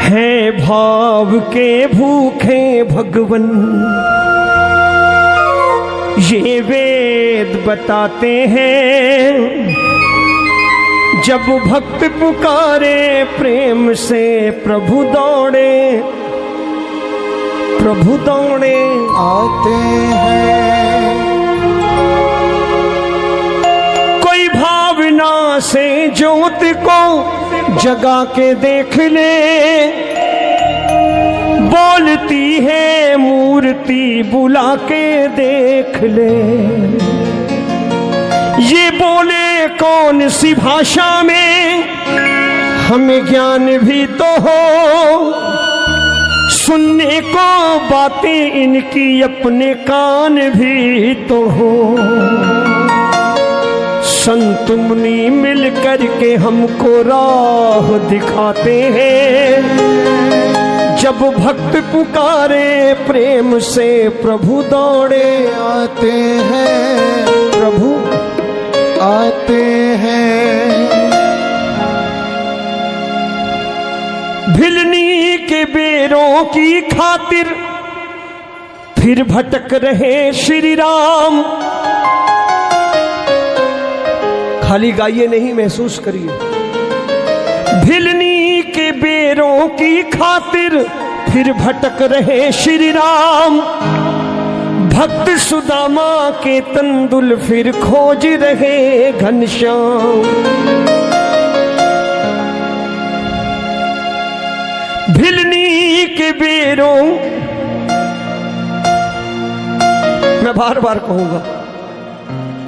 हैं भाव के भूखे भगवन, ये वेद बताते हैं। जब भक्त पुकारे प्रेम से प्रभु दौड़े, प्रभु दौड़े आते हैं। कोई भावना से ज्योत को जगा के देख ले, बोलती है मूर्ति बुला के देख ले। ये बोले कौन सी भाषा में, हमें ज्ञान भी तो हो। सुनने को बातें इनकी अपने कान भी तो हो। संत मुनि मिल कर के हमको राह दिखाते हैं। जब भक्त पुकारे प्रेम से प्रभु दौड़े आते हैं, प्रभु आते हैं। भिलनी के बेरों की खातिर फिर भटक रहे श्री राम। खाली गाइए नहीं, महसूस करिए। भिलनी के बेरों की खातिर फिर भटक रहे श्री राम। भक्त सुदामा के तंदुल फिर खोज रहे घनश्याम। भिलनी के बेरों, मैं बार बार कहूंगा,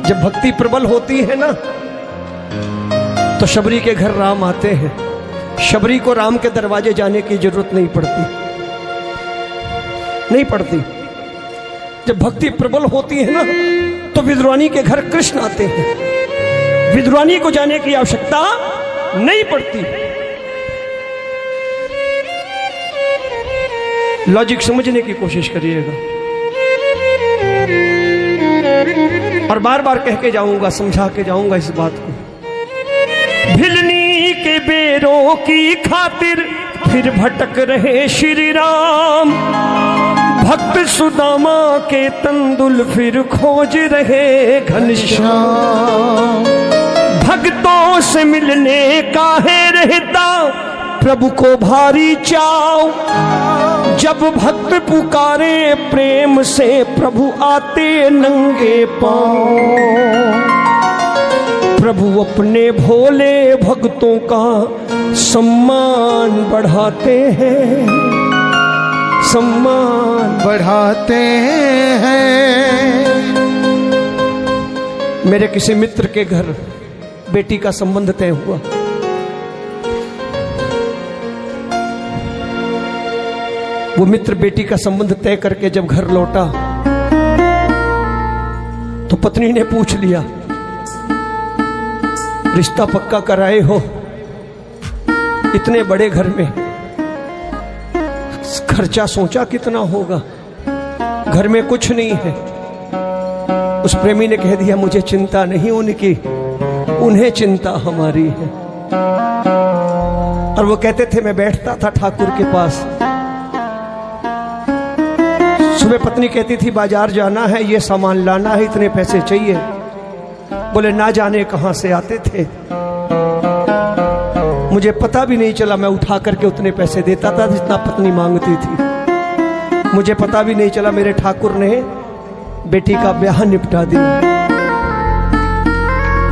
जब भक्ति प्रबल होती है ना तो शबरी के घर राम आते हैं। शबरी को राम के दरवाजे जाने की जरूरत नहीं पड़ती, नहीं पड़ती। जब भक्ति प्रबल होती है ना तो विद्वानी के घर कृष्ण आते हैं। विद्वानी को जाने की आवश्यकता नहीं पड़ती। लॉजिक समझने की कोशिश करिएगा, और बार बार कह के जाऊंगा, समझा के जाऊंगा इस बात को। भिलनी के बेरों की खातिर फिर भटक रहे श्री राम। भक्त सुदामा के तंदुल फिर खोज रहे घनश्याम। भक्तों से मिलने का है रहता प्रभु को भारी चाव। जब भक्त पुकारे प्रेम से प्रभु आते नंगे पांव। प्रभु अपने भोले भक्तों का सम्मान बढ़ाते हैं, सम्मान बढ़ाते हैं। मेरे किसी मित्र के घर बेटी का संबंध तय हुआ। वो मित्र बेटी का संबंध तय करके जब घर लौटा तो पत्नी ने पूछ लिया, रिश्ता पक्का कराए हो? इतने बड़े घर में खर्चा सोचा कितना होगा? घर में कुछ नहीं है। उस प्रेमी ने कह दिया, मुझे चिंता नहीं उनकी, उन्हें चिंता हमारी है। और वो कहते थे, मैं बैठता था ठाकुर के पास, सुबह पत्नी कहती थी बाजार जाना है, ये सामान लाना है, इतने पैसे चाहिए। बोले ना जाने कहां से आते थे, मुझे पता भी नहीं चला। मैं उठा करके उतने पैसे देता था जितना पत्नी मांगती थी। मुझे पता भी नहीं चला मेरे ठाकुर ने बेटी का ब्याह निपटा दिया।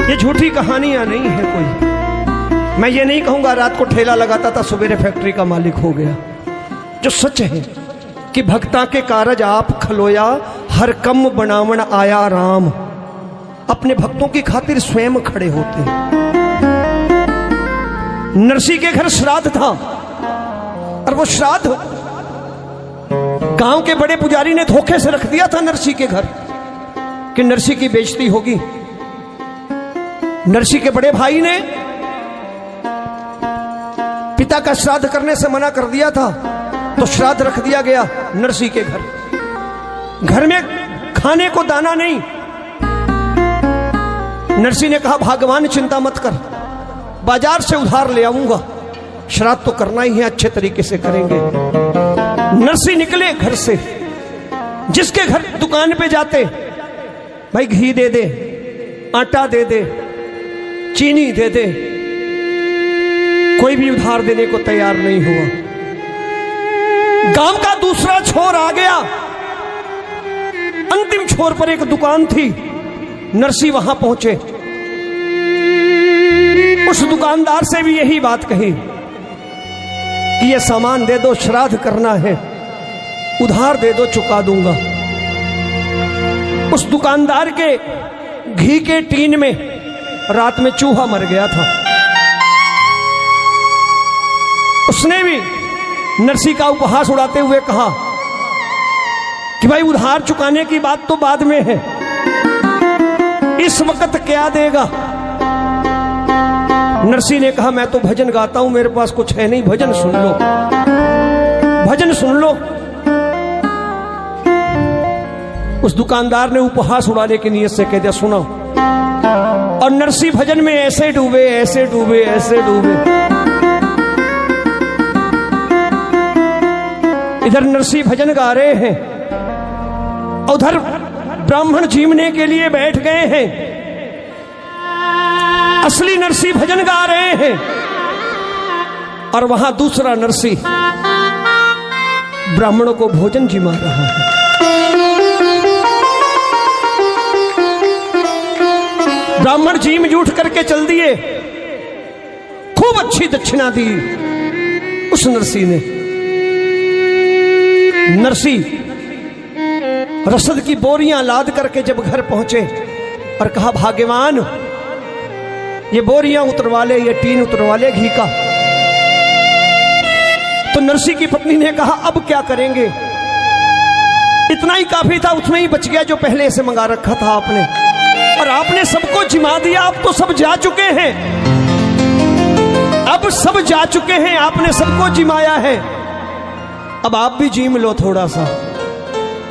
ये झूठी कहानियां नहीं है कोई। मैं ये नहीं कहूंगा रात को ठेला लगाता था, सवेरे फैक्ट्री का मालिक हो गया। जो सच है कि भक्ता के कारज आप खलोया, हर कम बनावण आया राम। अपने भक्तों की खातिर स्वयं खड़े होते हैं। नरसी के घर श्राद्ध था, और वो श्राद्ध गांव के बड़े पुजारी ने धोखे से रख दिया था नरसी के घर कि नरसी की बेइज्जती होगी। नरसी के बड़े भाई ने पिता का श्राद्ध करने से मना कर दिया था, तो श्राद्ध रख दिया गया नरसी के घर। घर में खाने को दाना नहीं। नरसी ने कहा, भगवान चिंता मत कर, बाजार से उधार ले आऊंगा। श्राद्ध तो करना ही है, अच्छे तरीके से करेंगे। नरसी निकले घर से, जिसके घर दुकान पे जाते, भाई घी दे दे, आटा दे दे, चीनी दे दे, कोई भी उधार देने को तैयार नहीं हुआ। गांव का दूसरा छोर आ गया, अंतिम छोर पर एक दुकान थी, नरसी वहां पहुंचे। उस दुकानदार से भी यही बात कही कि ये सामान दे दो, श्राद्ध करना है, उधार दे दो, चुका दूंगा। उस दुकानदार के घी के टीन में रात में चूहा मर गया था। उसने भी नरसी का उपहास उड़ाते हुए कहा कि भाई उधार चुकाने की बात तो बाद में है, इस वक्त क्या देगा। नरसी ने कहा मैं तो भजन गाता हूं, मेरे पास कुछ है नहीं, भजन सुन लो, भजन सुन लो। उस दुकानदार ने उपहास उड़ाने की नीयत से कह दिया सुनो, और नरसी भजन में ऐसे डूबे, ऐसे डूबे, ऐसे डूबे। इधर नरसी भजन गा रहे हैं, उधर ब्राह्मण जीवने के लिए बैठ गए हैं। असली नरसी भजन गा रहे हैं और वहां दूसरा नरसी ब्राह्मणों को भोजन जिमा रहा है। ब्राह्मण जीम जूठ करके चल दिए, खूब अच्छी दक्षिणा दी उस नरसी ने। नरसी रसद की बोरियां लाद करके जब घर पहुंचे और कहा भाग्यवान ये बोरियां उतरवा ले, ये टीन उतरवा ले घी का। तो नरसी की पत्नी ने कहा अब क्या करेंगे, इतना ही काफी था, उसमें ही बच गया जो पहले से मंगा रखा था आपने, और आपने सबको जिमा दिया, अब तो सब जा चुके हैं, अब सब जा चुके हैं, आपने सबको जिमाया है, अब आप भी जीम लो थोड़ा सा।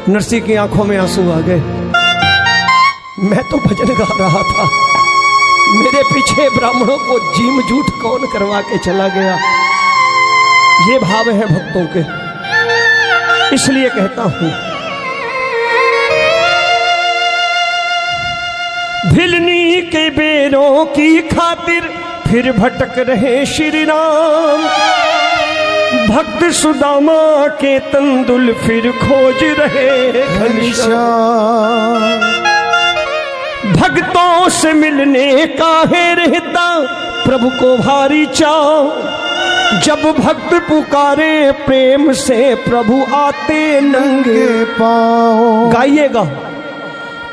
नरसी की आंखों में आंसू आ गए, मैं तो भजन गा रहा था, मेरे पीछे ब्राह्मणों को जीम जूठ कौन करवा के चला गया। ये भाव है भक्तों के, इसलिए कहता हूं भिलनी के बेरों की खातिर फिर भटक रहे श्री राम, भक्त सुदामा के तंदुल फिर खोज रहे घनश्याम। भक्तों से मिलने का है रहता प्रभु को भारी चाव, जब भक्त पुकारे प्रेम से प्रभु आते नंगे पांव। गाइएगा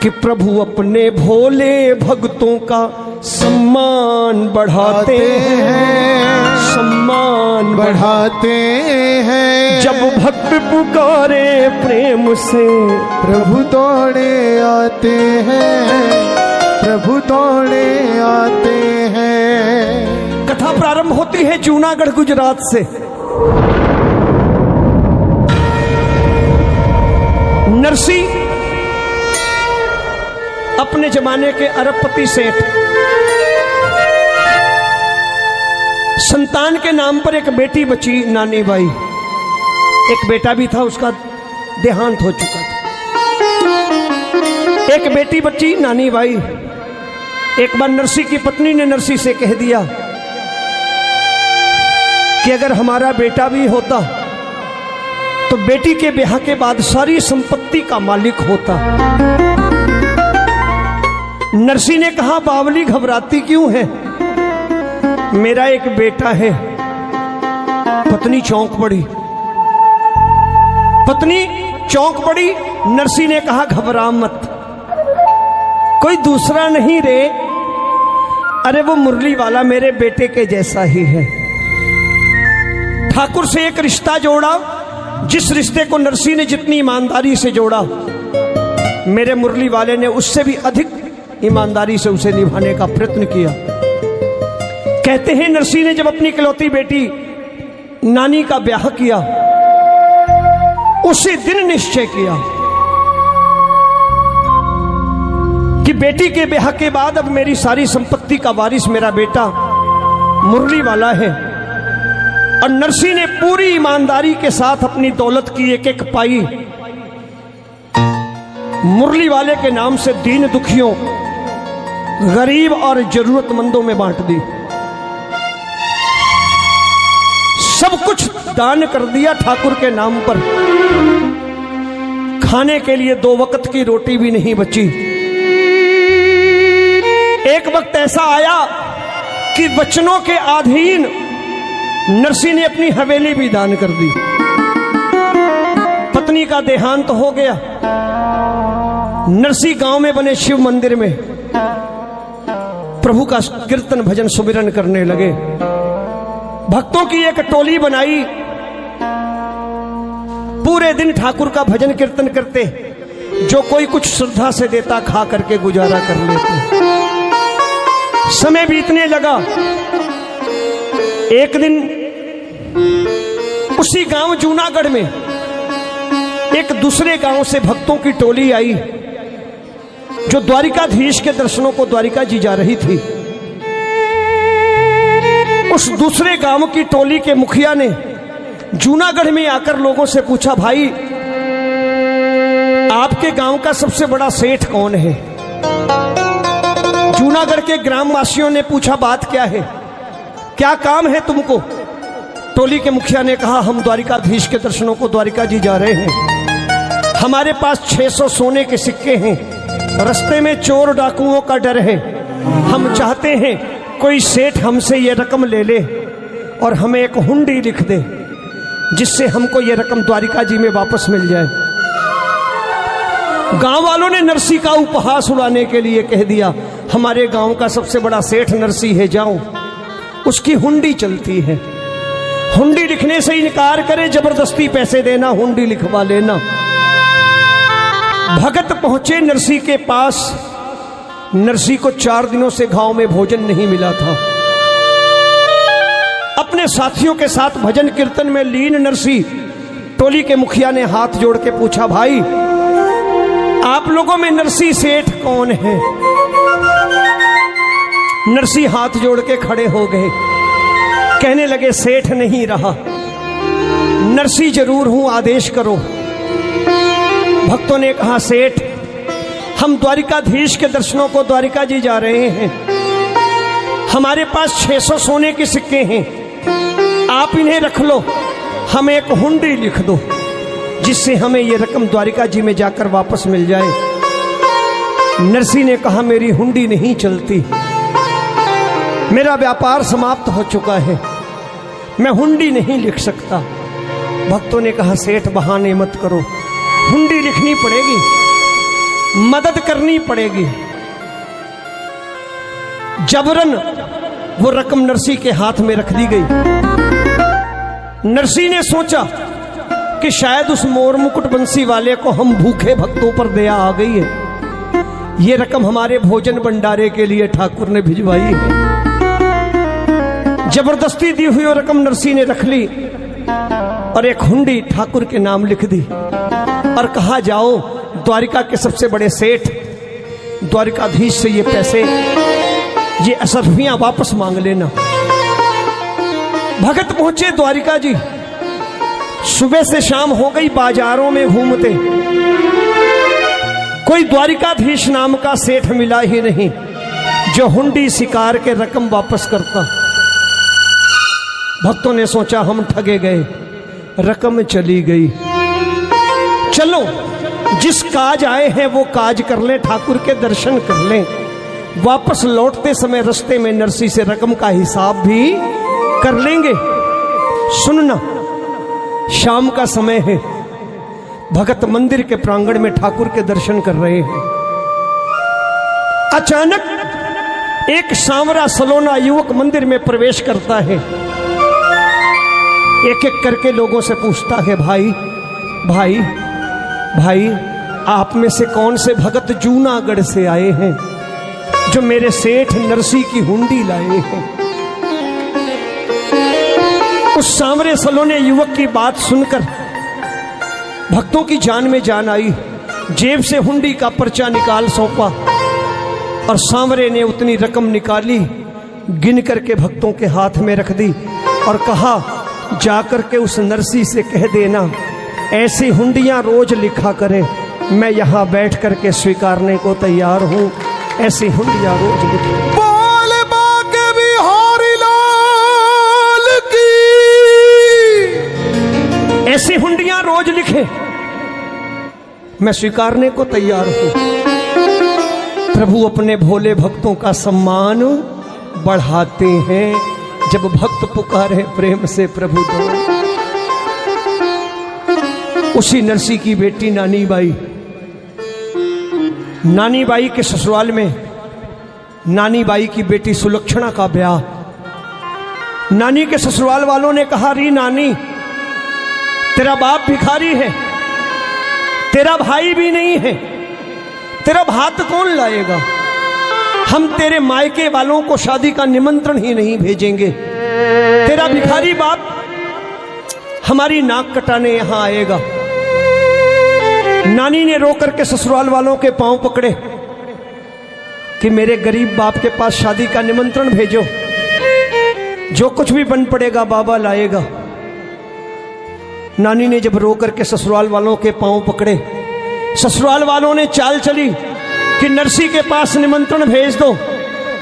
कि प्रभु अपने भोले भक्तों का सम्मान बढ़ाते हैं, सम्मान बढ़ाते हैं। जब भक्त पुकारे प्रेम से प्रभु दौड़े आते हैं, प्रभु दौड़े आते हैं। कथा प्रारंभ होती है जूनागढ़ गुजरात से। नरसी अपने जमाने के अरबपति सेठ, संतान के नाम पर एक बेटी बची नानी बाई, एक बेटा भी था उसका देहांत हो चुका था, एक बेटी बची नानी बाई। एक बार नरसी की पत्नी ने नरसी से कह दिया कि अगर हमारा बेटा भी होता तो बेटी के ब्याह के बाद सारी संपत्ति का मालिक होता। नरसी ने कहा बावली घबराती क्यों है, मेरा एक बेटा है। पत्नी चौंक पड़ी, पत्नी चौंक पड़ी। नरसी ने कहा घबरा मत, कोई दूसरा नहीं रे, अरे वो मुरली वाला मेरे बेटे के जैसा ही है। ठाकुर से एक रिश्ता जोड़ा, जिस रिश्ते को नरसी ने जितनी ईमानदारी से जोड़ा, मेरे मुरली वाले ने उससे भी अधिक ईमानदारी से उसे निभाने का प्रयत्न किया। कहते हैं नरसी ने जब अपनी इकलौती बेटी नानी का ब्याह किया, उसी दिन निश्चय किया कि बेटी के ब्याह के बाद अब मेरी सारी संपत्ति का वारिस मेरा बेटा मुरली वाला है। और नरसी ने पूरी ईमानदारी के साथ अपनी दौलत की एक एक पाई मुरली वाले के नाम से दीन दुखियों, गरीब और जरूरतमंदों में बांट दी। सब कुछ दान कर दिया ठाकुर के नाम पर। खाने के लिए 2 वक्त की रोटी भी नहीं बची। एक वक्त ऐसा आया कि वचनों के अधीन नरसी ने अपनी हवेली भी दान कर दी। पत्नी का देहांत हो गया। नरसी गांव में बने शिव मंदिर में प्रभु का कीर्तन भजन सुमिरन करने लगे। भक्तों की एक टोली बनाई, पूरे दिन ठाकुर का भजन कीर्तन करते। जो कोई कुछ श्रद्धा से देता खा करके गुजारा कर लेते। समय बीतने लगा। एक दिन उसी गांव जूनागढ़ में एक दूसरे गांव से भक्तों की टोली आई जो द्वारिकाधीश के दर्शनों को द्वारिका जी जा रही थी। उस दूसरे गांव की टोली के मुखिया ने जूनागढ़ में आकर लोगों से पूछा, भाई आपके गांव का सबसे बड़ा सेठ कौन है? जूनागढ़ के ग्रामवासियों ने पूछा, बात क्या है, क्या काम है तुमको? टोली के मुखिया ने कहा, हम द्वारिकाधीश के दर्शनों को द्वारिका जी जा रहे हैं। हमारे पास 600 सोने के सिक्के हैं। रास्ते में चोर डाकुओं का डर है। हम चाहते हैं कोई सेठ हमसे ये रकम ले ले और हमें एक हुंडी लिख दे, जिससे हमको ये रकम द्वारिका जी में वापस मिल जाए। गांव वालों ने नरसी का उपहास उड़ाने के लिए कह दिया, हमारे गांव का सबसे बड़ा सेठ नरसी है, जाओ उसकी हुंडी चलती है। हुंडी लिखने से इनकार करे, जबरदस्ती पैसे देना, हुंडी लिखवा लेना। भगत पहुंचे नरसी के पास। नरसी को 4 दिनों से गांव में भोजन नहीं मिला था। अपने साथियों के साथ भजन कीर्तन में लीन नरसी, टोली के मुखिया ने हाथ जोड़ के पूछा, भाई आप लोगों में नरसी सेठ कौन है? नरसी हाथ जोड़ के खड़े हो गए। कहने लगे, सेठ नहीं रहा, नरसी जरूर हूं, आदेश करो। भक्तों ने कहा, सेठ हम द्वारिकाधीश के दर्शनों को द्वारिका जी जा रहे हैं। हमारे पास 600 सोने के सिक्के हैं, आप इन्हें रख लो, हमें एक हुंडी लिख दो, जिससे हमें यह रकम द्वारिका जी में जाकर वापस मिल जाए। नरसी ने कहा, मेरी हुंडी नहीं चलती, मेरा व्यापार समाप्त हो चुका है, मैं हुंडी नहीं लिख सकता। भक्तों ने कहा, सेठ बहाने मत करो, हुंडी लिखनी पड़ेगी, मदद करनी पड़ेगी। जबरन वो रकम नरसी के हाथ में रख दी गई। नरसी ने सोचा कि शायद उस मोर मुकुट बंसी वाले को हम भूखे भक्तों पर दया आ गई है। ये रकम हमारे भोजन भंडारे के लिए ठाकुर ने भिजवाई है। जबरदस्ती दी हुई रकम नरसी ने रख ली और एक हुंडी ठाकुर के नाम लिख दी और कहा, जाओ द्वारिका के सबसे बड़े सेठ द्वारिकाधीश से ये पैसे, ये असरफियां वापस मांग लेना। भगत पहुंचे द्वारिका जी। सुबह से शाम हो गई, बाजारों में घूमते, कोई द्वारिकाधीश नाम का सेठ मिला ही नहीं जो हुंडी शिकार के रकम वापस करता। भक्तों ने सोचा, हम ठगे गए, रकम चली गई। चलो जिस काज आए हैं वो काज कर लें, ठाकुर के दर्शन कर लें। वापस लौटते समय रास्ते में नरसी से रकम का हिसाब भी कर लेंगे। सुनना, शाम का समय है। भगत मंदिर के प्रांगण में ठाकुर के दर्शन कर रहे हैं। अचानक एक सांवरा सलोना युवक मंदिर में प्रवेश करता है। एक एक करके लोगों से पूछता है, भाई भाई भाई, आप में से कौन से भगत जूनागढ़ से आए हैं जो मेरे सेठ नरसी की हुंडी लाए हैं? उस सांवरे सलोने युवक की बात सुनकर भक्तों की जान में जान आई। जेब से हुंडी का पर्चा निकाल सौंपा और सांवरे ने उतनी रकम निकाली, गिन करके भक्तों के हाथ में रख दी और कहा, जाकर के उस नरसी से कह देना ऐसी हुंडियां रोज लिखा करें, मैं यहाँ बैठ करके स्वीकारने को तैयार हूँ। ऐसी हुंडियां रोज लिखे। बोल बाके बिहारी लाल की। ऐसी हुंडियां रोज लिखे, मैं स्वीकारने को तैयार हूं। प्रभु अपने भोले भक्तों का सम्मान बढ़ाते हैं। जब भक्त पुकारे प्रेम से प्रभु दो। उसी नरसी की बेटी नानी बाई के ससुराल में नानी बाई की बेटी सुलक्षणा का ब्याह। नानी के ससुराल वालों ने कहा, री नानी, तेरा बाप भिखारी है, तेरा भाई भी नहीं है, तेरा भात कौन लाएगा? हम तेरे मायके वालों को शादी का निमंत्रण ही नहीं भेजेंगे। तेरा भिखारी बाप हमारी नाक कटाने यहां आएगा। नानी ने रो करके ससुराल वालों के पांव पकड़े कि मेरे गरीब बाप के पास शादी का निमंत्रण भेजो, जो कुछ भी बन पड़ेगा बाबा लाएगा। नानी ने जब रो करके ससुराल वालों के पांव पकड़े, ससुराल वालों ने चाल चली कि नरसी के पास निमंत्रण भेज दो,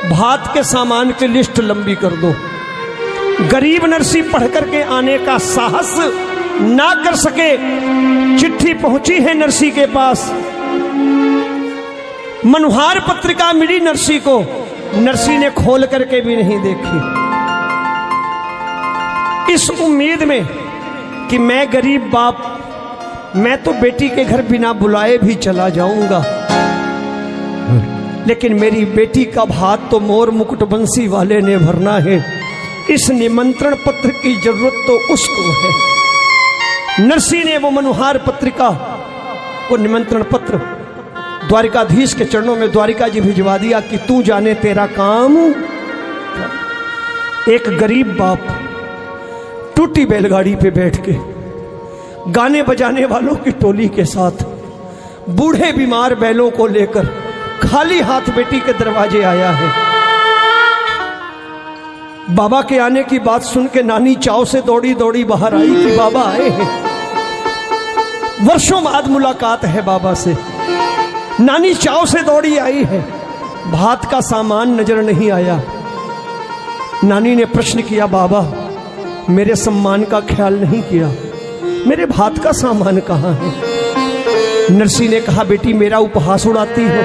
भात के सामान की लिस्ट लंबी कर दो। गरीब नरसी पढ़ करके आने का साहस ना कर सके। चिट्ठी पहुंची है नरसी के पास, मनुहार पत्रिका मिली नरसी को, नरसी ने खोल करके भी नहीं देखी। इस उम्मीद में कि मैं गरीब बाप, मैं तो बेटी के घर बिना बुलाए भी चला जाऊंगा, लेकिन मेरी बेटी का भात तो मोर मुकुट बंसी वाले ने भरना है। इस निमंत्रण पत्र की जरूरत तो उसको है। नरसी ने वो मनुहार पत्रिका, वो निमंत्रण पत्र द्वारिकाधीश के चरणों में द्वारिका जी भिजवा दिया कि तू जाने तेरा काम। एक गरीब बाप टूटी बैलगाड़ी पे बैठ के गाने बजाने वालों की टोली के साथ बूढ़े बीमार बैलों को लेकर खाली हाथ बेटी के दरवाजे आया है। बाबा के आने की बात सुन के नानी चाव से दौड़ी दौड़ी बाहर आई कि बाबा आए हैं। वर्षों बाद मुलाकात है बाबा से। नानी चाव से दौड़ी आई है, भात का सामान नजर नहीं आया। नानी ने प्रश्न किया, बाबा मेरे सम्मान का ख्याल नहीं किया, मेरे भात का सामान कहाँ है? नरसी ने कहा, बेटी मेरा उपहास उड़ाती हो,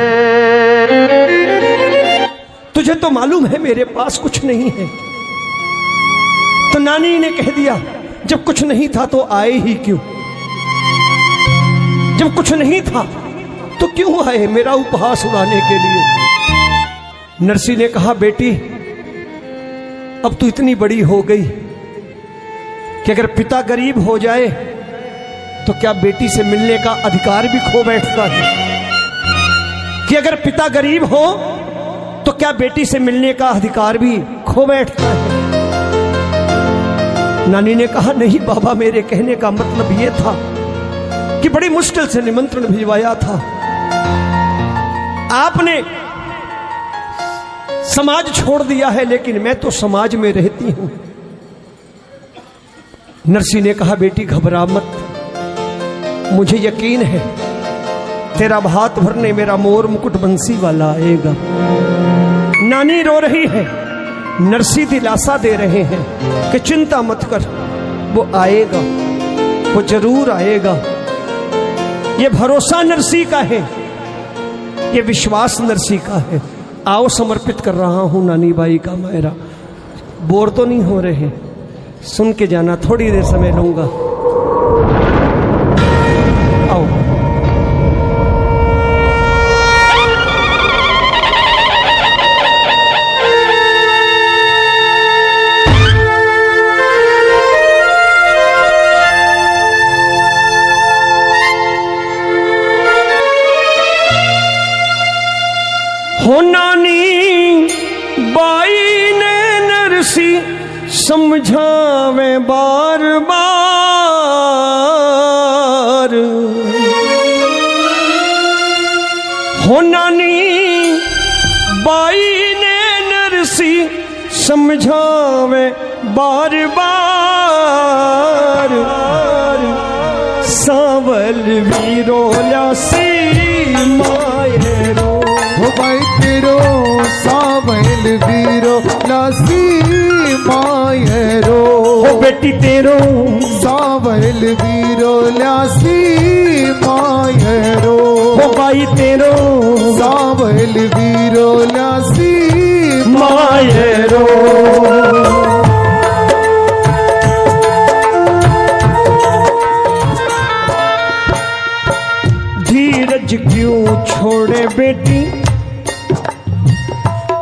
तुझे तो मालूम है मेरे पास कुछ नहीं है। तो नानी ने कह दिया, जब कुछ नहीं था तो आए ही क्यों? जब कुछ नहीं था तो क्यों आए मेरा उपहास उड़ाने के लिए? नरसी ने कहा, बेटी अब तू इतनी बड़ी हो गई कि अगर पिता गरीब हो जाए तो क्या बेटी से मिलने का अधिकार भी खो बैठता है? कि अगर पिता गरीब हो तो क्या बेटी से मिलने का अधिकार भी खो बैठता है? नानी ने कहा, नहीं बाबा, मेरे कहने का मतलब यह था कि बड़ी मुश्किल से निमंत्रण भिजवाया था। आपने समाज छोड़ दिया है, लेकिन मैं तो समाज में रहती हूं। नरसी ने कहा, बेटी घबरा मत, मुझे यकीन है तेरा भात भरने मेरा मोर मुकुट बंसी वाला आएगा। नानी रो रही है, नरसी दिलासा दे रहे हैं कि चिंता मत कर, वो आएगा, वो जरूर आएगा। ये भरोसा नरसी का है, ये विश्वास नरसी का है। आओ समर्पित कर रहा हूं नानी बाई का मायरा। बोर तो नहीं हो रहे? सुन के जाना, थोड़ी देर समय लूंगा। आओ। हो नानी बाई ने नरसी समझावे बार बार। हो नानी बाई ने नरसी समझावे बार बार। सावल वीरो ल्यासी मायरो। हो भाई तेरो सावल वीरो लासी मायरो। हो बेटी तेरो सावल वीरो लासी मायरो। हो भाई तेरो सावल वीरो लासी मायरो। धीरज क्यों छोड़े बेटी,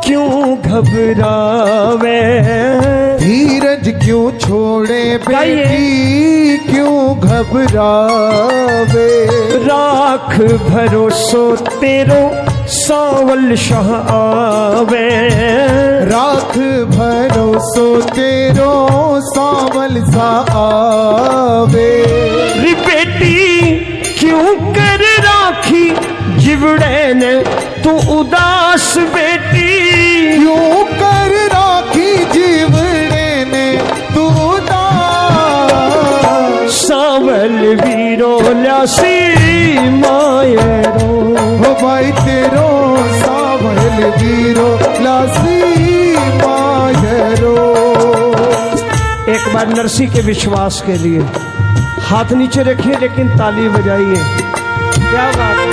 क्यों घबरावे। धीरज क्यों छोड़े बेटी, क्यों घबरावे। राख भरोसो तेरो सावल शाह आवे। राख भरोसो तेरो सावल सा आवे। री बेटी क्यों कर राखी जिवड़े ने तू उदास बेटी। क्यों कर राखी जीवड़े ने तू उदास। सावल वीरो ल्यासी मायरो। हो भाई तेरो सावल वीरो लासी मायरो। एक बार नरसी के विश्वास के लिए हाथ नीचे रखिए लेकिन ताली बजाइए। क्या बात है।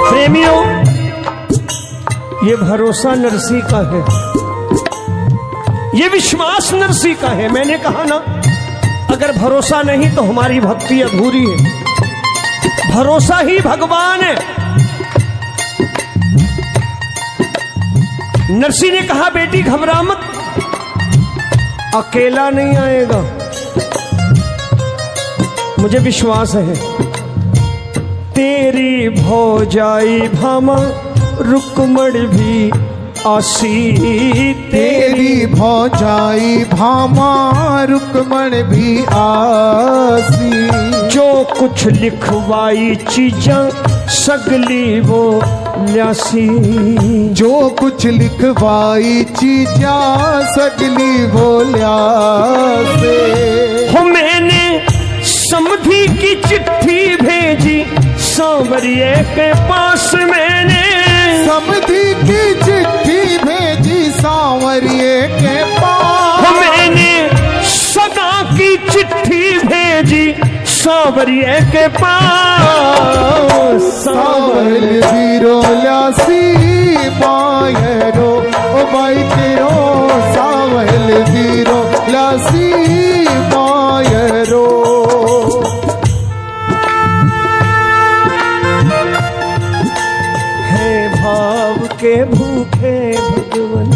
प्रेमियों, ये भरोसा नरसी का है, ये विश्वास नरसी का है। मैंने कहा ना, अगर भरोसा नहीं तो हमारी भक्ति अधूरी है। भरोसा ही भगवान है। नरसी ने कहा बेटी घबरा मत, अकेला नहीं आएगा, मुझे विश्वास है। तेरी भौजाई भामा रुक्मण भी आसी। तेरी भौजाई भामा रुक्मण भी आसी। जो कुछ लिखवाई चीजा सगली वो ल्यासी। जो कुछ लिखवाई चीजा सगली वो ल्यासे। हो मैंने समधी की चिट्ठी भेजी सांवरिये के पास। मैंने समधी की चिट्ठी भेजी सांवरिये के पास। मैंने सगा की चिट्ठी भेजी सांवरिये के पास। सावल वीरो ल्यासी मायरो। ओ भाई तेरो सावल वीरो ल्यासी मायरो। है भाव के भूखे भगवन,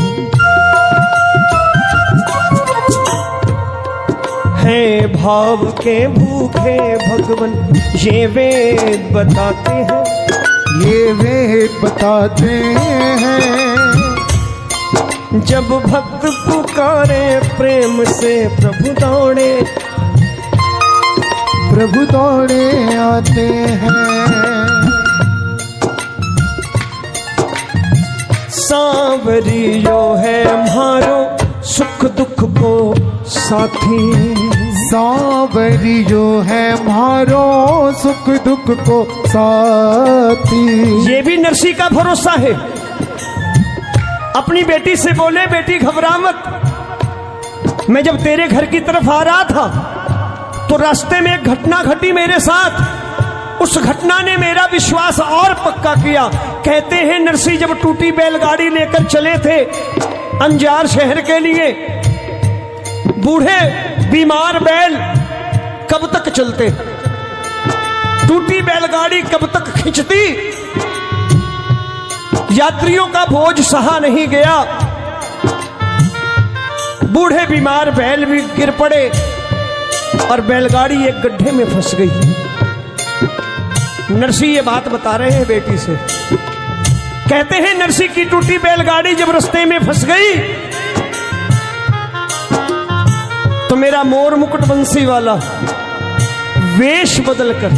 है भाव के भूखे भगवन, ये वेद बताते हैं। ये वेद बताते हैं। जब भक्त पुकारे प्रेम से प्रभु दौड़े। प्रभु दौड़े आते हैं। सांवरियो है हमारो सुख दुख को साथी। सांवरियो है मारो सुख दुख को साथी। ये भी नरसी का भरोसा है। अपनी बेटी से बोले बेटी घबरा मत। मैं जब तेरे घर की तरफ आ रहा था तो रास्ते में एक घटना घटी मेरे साथ। उस घटना ने मेरा विश्वास और पक्का किया। कहते हैं नरसी जब टूटी बैलगाड़ी लेकर चले थे अंजार शहर के लिए, बूढ़े बीमार बैल कब तक चलते, टूटी बैलगाड़ी कब तक खींचती। यात्रियों का बोझ सहा नहीं गया। बूढ़े बीमार बैल भी गिर पड़े और बैलगाड़ी एक गड्ढे में फंस गई। नरसी ये बात बता रहे हैं बेटी से। कहते हैं नरसी की टूटी बैलगाड़ी जब रास्ते में फंस गई तो मेरा मोर मुकुट बंसी वाला वेश बदलकर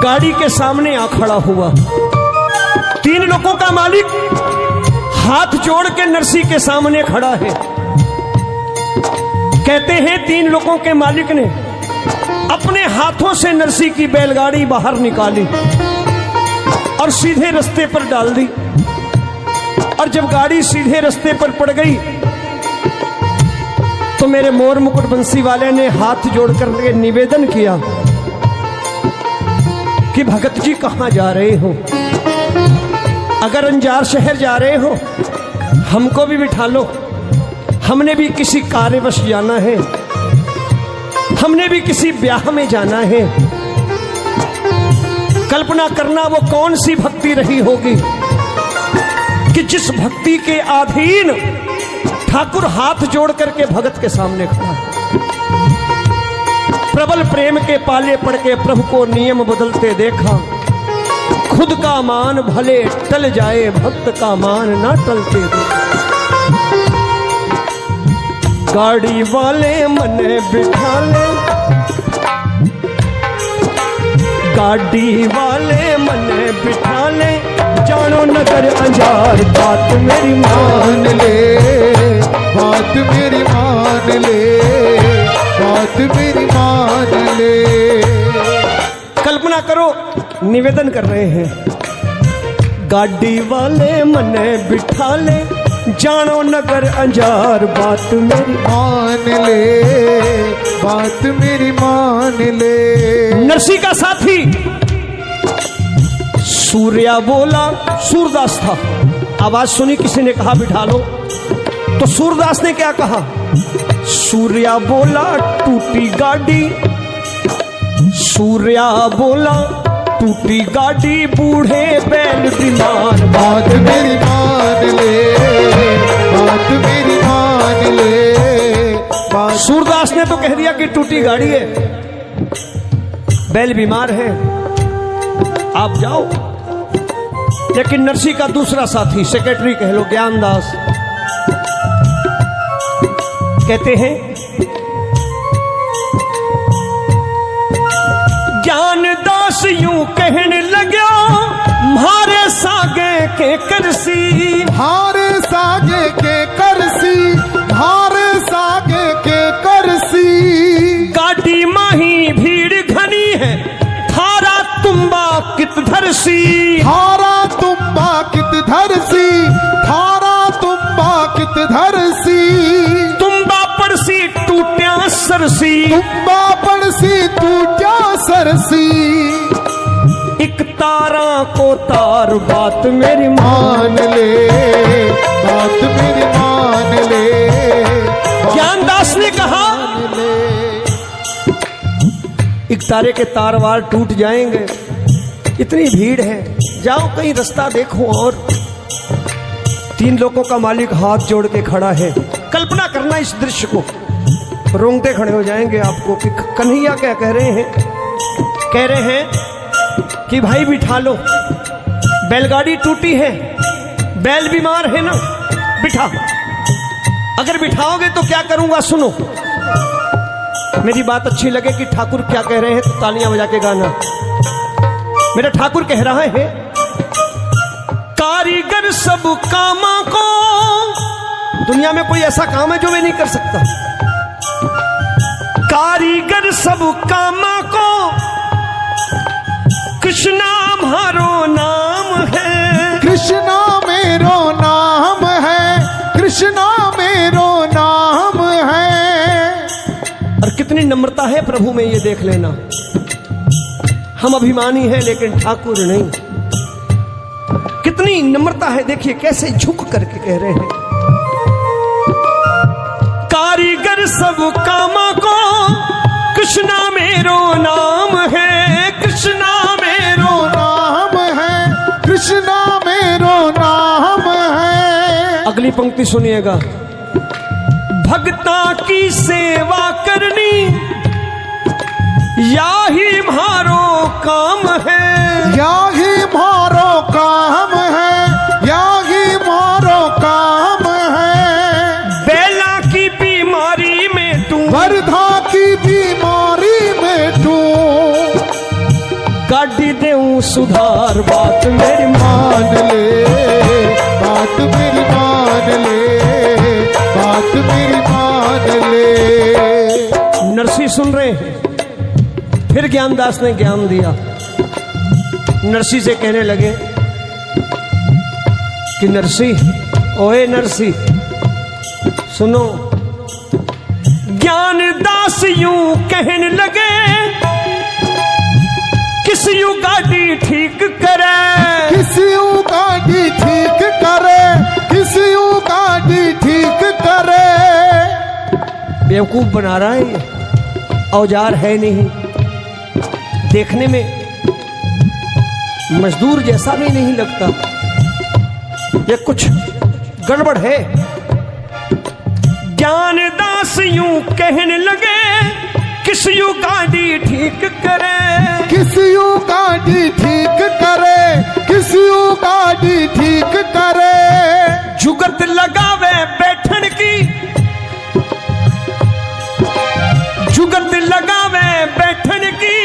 गाड़ी के सामने आ खड़ा हुआ। 3 लोगों का मालिक हाथ जोड़ के नरसी के सामने खड़ा है। कहते हैं 3 लोगों के मालिक ने अपने हाथों से नरसी की बैलगाड़ी बाहर निकाली और सीधे रास्ते पर डाल दी। और जब गाड़ी सीधे रास्ते पर पड़ गई तो मेरे मोर मुकुट बंसी वाले ने हाथ जोड़कर के निवेदन किया कि भगत जी कहां जा रहे हो? अगर अंजार शहर जा रहे हो हमको भी बिठा लो, हमने भी किसी कार्यवश जाना है, हमने भी किसी ब्याह में जाना है। कल्पना करना वो कौन सी भक्ति रही होगी कि जिस भक्ति के अधीन ठाकुर हाथ जोड़ करके भगत के सामने खड़ा। प्रबल प्रेम के पाले पड़ के प्रभु को नियम बदलते देखा। खुद का मान भले टल जाए, भक्त का मान ना टलते देखा। गाड़ी वाले मने बिठा ले, गाड़ी वाले मने बिठा ले, जानो नगर अंजार बात मेरी मान ले, बात मेरी मान ले, बात मेरी मान ले। कल्पना करो निवेदन कर रहे हैं, गाड़ी वाले मने बिठा ले, जानो नगर अंजार बात मेरी मान ले, बात मेरी मान ले। नरसी का साथी सूर्या बोला, सूरदास था। आवाज सुनी किसी ने कहा बिठा लो, तो सूरदास ने क्या कहा? सूर्या बोला टूटी गाड़ी, सूर्या बोला टूटी गाड़ी, बूढ़े बैल बीमार बात मेरी मान ले, बात मेरी मान ले, बात। सूरदास ने तो कह दिया कि टूटी गाड़ी है, बैल बीमार है, आप जाओ। लेकिन नरसी का दूसरा साथी, सेक्रेटरी कह लो, ज्ञानदास, कहते हैं ज्ञानदास यूं कहने लगा, मारे सागे के करसी, हारे सागे के करसी, हारे सागे के करसी। गाड़ी माही भीड़ घनी है, थारा तुम्बा कित धरसी, थारा तुम्बा कित धरसी, थारा तुम्बा कित धरसी। तुम्बा पड़सी टूट्या सरसी, तुम्बा पड़सी टूट्या सरसी। एक तारा को तार बात मेरी मान ले, बात मेरी मान ले। ज्ञानदास ने कहा एक तारे के तारवार टूट जाएंगे, इतनी भीड़ है, जाओ कहीं रास्ता देखो। और 3 लोगों का मालिक हाथ जोड़ के खड़ा है। कल्पना करना इस दृश्य को, रोंगटे खड़े हो जाएंगे आपको कि कन्हैया क्या कह रहे हैं। कह रहे हैं कि भाई बिठा लो, बैलगाड़ी टूटी है, बैल बीमार है ना, बिठा। अगर बिठाओगे तो क्या करूंगा सुनो, मेरी बात अच्छी लगे कि ठाकुर क्या कह रहे हैं तो तालियां बजा के गाना। मेरा ठाकुर कह रहा है, कारीगर सब कामा को, दुनिया में कोई ऐसा काम है जो मैं नहीं कर सकता। कारीगर सब कामा को, कृष्णा म्हारो नाम है, कृष्णा मेरो नाम है, कृष्णा मेरो नाम है। और कितनी नम्रता है प्रभु में, ये देख लेना। हम अभिमानी हैं लेकिन ठाकुर नहीं। कितनी नम्रता है, देखिए कैसे झुक करके कह रहे हैं, कारीगर सब कामा को, कृष्णा मेरो नाम है, कृष्णा मेरो नाम है, कृष्णा मेरो नाम है। अगली पंक्ति सुनिएगा, भक्ता की सेवा करनी या ही म्हारो काम है, या ही म्हारो काम है, या ही म्हारो काम है। बेला की बीमारी में तू, वर्धा की बीमारी में तू, गाड़ी देऊं सुधार बात मेरी मान ले, बात मेरी ज्ञानदास ने ज्ञान दिया। नरसी से कहने लगे कि नरसी, ओए नरसी सुनो। ज्ञानदास यूं कहने लगे, किसी गाड़ी ठीक करे, किसी गाड़ी ठीक करे, किसी गाड़ी ठीक करे। बेवकूफ बना रहा है ये, औजार है नहीं, देखने में मजदूर जैसा भी नहीं लगता, ये कुछ गड़बड़ है। ज्ञानदास यूं कहने लगे, किसी गाड़ी ठीक करे, किसी गाड़ी ठीक करे, किसी गाड़ी ठीक करे। जुगत लगावे बैठन की, जुगत लगावे बैठन की,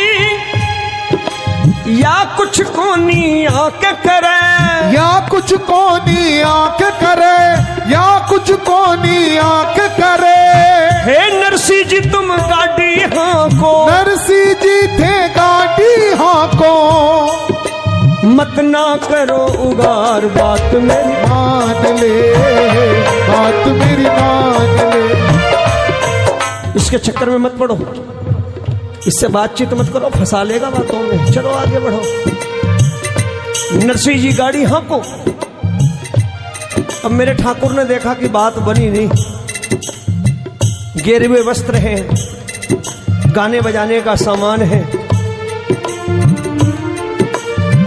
या कुछ कोनी आके करे, या कुछ कोनी आंख करे, या कुछ कोनी आंख करे। हे नरसी जी तुम गाड़ी हांको, नरसी जी थे गाड़ी हांको। मत ना करो उगार, बात मेरी मान ले, बात मेरी मान ले। इसके चक्कर में मत पड़ो, इससे बातचीत मत करो, फंसा लेगा बातों में। चलो आगे बढ़ो। नरसी जी गाड़ी हांको। अब मेरे ठाकुर ने देखा कि बात बनी नहीं, गेरुए वस्त्र हैं, गाने बजाने का सामान है।